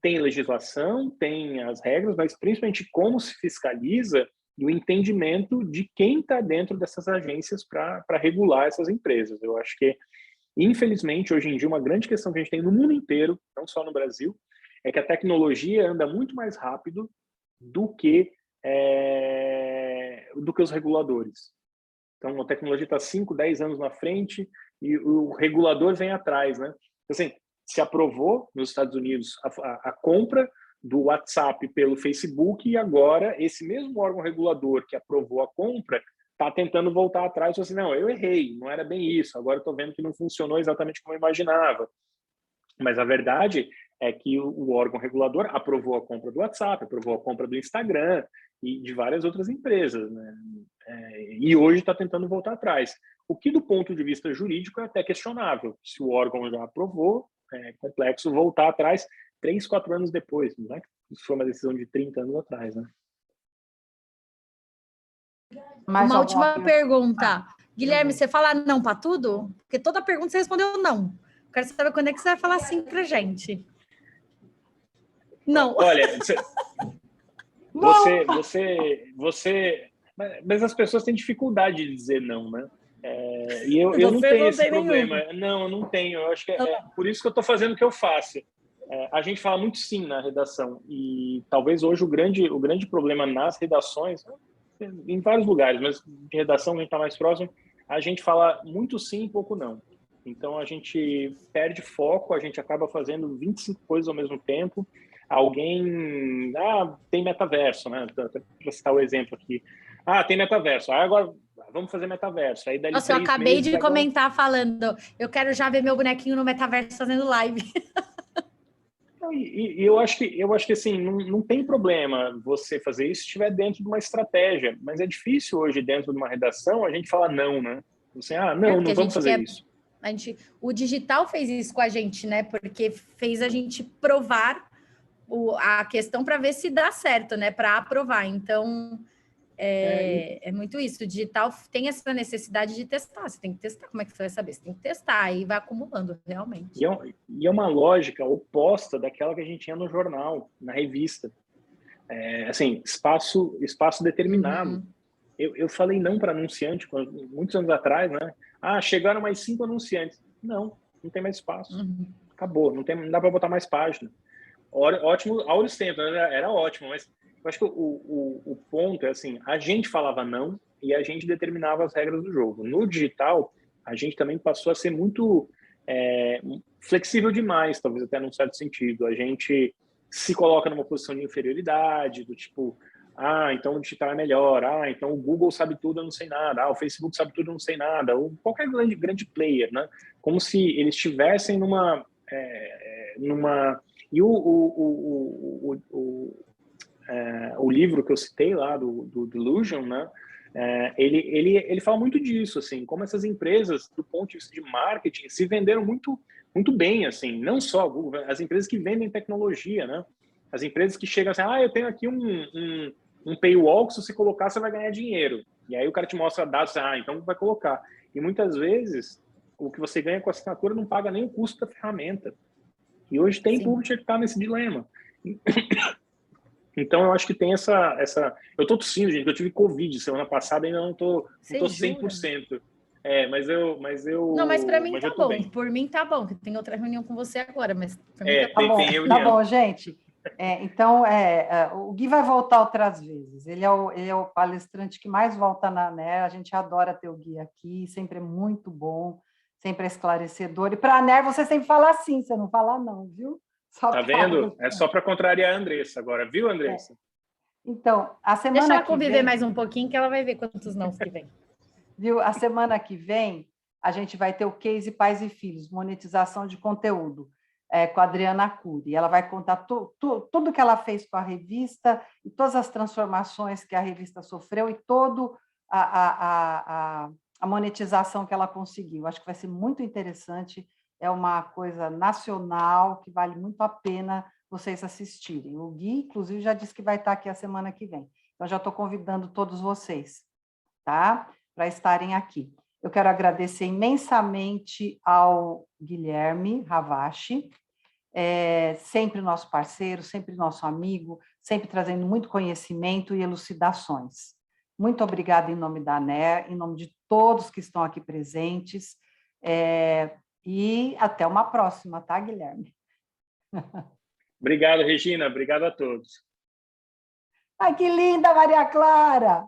tem legislação, tem as regras, mas principalmente como se fiscaliza e o entendimento de quem está dentro dessas agências para regular essas empresas. Eu acho que, infelizmente, hoje em dia, uma grande questão que a gente tem no mundo inteiro, não só no Brasil, é que a tecnologia anda muito mais rápido do que os reguladores. Então, a tecnologia está 5, 10 anos na frente e o regulador vem atrás, né? Assim, se aprovou nos Estados Unidos a compra do WhatsApp pelo Facebook e agora esse mesmo órgão regulador que aprovou a compra está tentando voltar atrás e falou assim, não, eu errei, não era bem isso, agora estou vendo que não funcionou exatamente como eu imaginava. Mas a verdade é que o órgão regulador aprovou a compra do WhatsApp, aprovou a compra do Instagram e de várias outras empresas, né? E hoje está tentando voltar atrás. O que, do ponto de vista jurídico, é até questionável. Se o órgão já aprovou, é complexo voltar atrás 3, 4 anos depois. Não é que isso foi uma decisão de 30 anos atrás, né? Uma última pergunta. Guilherme, você fala não para tudo? Porque toda pergunta você respondeu não. Eu quero saber quando é que você vai falar sim para gente. Não. Olha, você Mas as pessoas têm dificuldade de dizer não, né? E eu não Você tenho não esse tem problema. nenhuma. Não, eu não tenho. Eu acho que é por isso que eu estou fazendo o que eu faço. A gente fala muito sim na redação, e talvez hoje o grande problema nas redações, em vários lugares, mas de redação a gente está mais próximo, a gente fala muito sim e pouco não. Então a gente perde foco, a gente acaba fazendo 25 coisas ao mesmo tempo. Alguém, tem metaverso, né? Para citar o exemplo aqui. Tem metaverso. Agora vamos fazer metaverso. Aí dali Nossa, eu 3 acabei meses, de comentar falando, eu quero já ver meu bonequinho no metaverso fazendo live. E eu acho que assim, não tem problema você fazer isso se estiver dentro de uma estratégia, mas é difícil hoje, dentro de uma redação, a gente falar não, né? Assim, não vamos fazer isso. O digital fez isso com a gente, né? Porque fez a gente provar a questão para ver se dá certo, né? Para aprovar. Então, é muito isso. O digital tem essa necessidade de testar. Você tem que testar. Como é que você vai saber? Você tem que testar e vai acumulando, realmente. E é uma lógica oposta daquela que a gente tinha no jornal, na revista. Assim, espaço determinado. Uhum. Eu falei não para anunciante muitos anos atrás, né? Chegaram mais 5 anunciantes. Não tem mais espaço. Uhum. Acabou, não dá para botar mais página. Ótimo, áureos tempos, era ótimo, mas eu acho que o ponto é assim, a gente falava não e a gente determinava as regras do jogo. No digital, a gente também passou a ser muito flexível demais, talvez até num certo sentido. A gente se coloca numa posição de inferioridade, do tipo, então o digital é melhor, então o Google sabe tudo, eu não sei nada, o Facebook sabe tudo, eu não sei nada, ou qualquer grande player, né? Como se eles estivessem numa... E o livro que eu citei lá, do Delusion, né? Ele fala muito disso, assim, como essas empresas, do ponto de vista de marketing, se venderam muito, muito bem, assim, não só a Google, as empresas que vendem tecnologia, né? As empresas que chegam assim, eu tenho aqui um paywall que se você colocar, você vai ganhar dinheiro. E aí o cara te mostra dados, então vai colocar. E muitas vezes, o que você ganha com a assinatura não paga nem o custo da ferramenta. E hoje tem publisher que está nesse dilema. Então, eu acho que tem essa... Eu estou tossindo, gente, eu tive Covid semana passada, ainda não estou 100%. Mas eu... Não, mas para mim tá bom. Bem. Por mim tá bom, que tem outra reunião com você agora, mas para mim tá bom. Tá bom, gente. Então, o Gui vai voltar outras vezes. Ele é o palestrante que mais volta na NER. A gente adora ter o Gui aqui, sempre é muito bom, sempre é esclarecedor. E para a NER você sempre fala sim, você não fala não, viu? Tá vendo? É só para contrariar a Andressa agora, viu, Andressa? Então, a semana Deixa ela que conviver vem, mais um pouquinho que ela vai ver quantos não que vem. Viu? A semana que vem a gente vai ter o case Pais e Filhos, monetização de conteúdo, com a Adriana Cury. Ela vai contar tudo que ela fez com a revista e todas as transformações que a revista sofreu e toda a monetização que ela conseguiu. Acho que vai ser muito interessante. É uma coisa nacional que vale muito a pena vocês assistirem. O Gui, inclusive, já disse que vai estar aqui a semana que vem. Então, já estou convidando todos vocês, tá? Para estarem aqui. Eu quero agradecer imensamente ao Guilherme Ravache, sempre nosso parceiro, sempre nosso amigo, sempre trazendo muito conhecimento e elucidações. Muito obrigada em nome da NER, em nome de todos que estão aqui presentes. E até uma próxima, tá, Guilherme? Obrigado, Regina. Obrigado a todos. Ai, que linda, Maria Clara!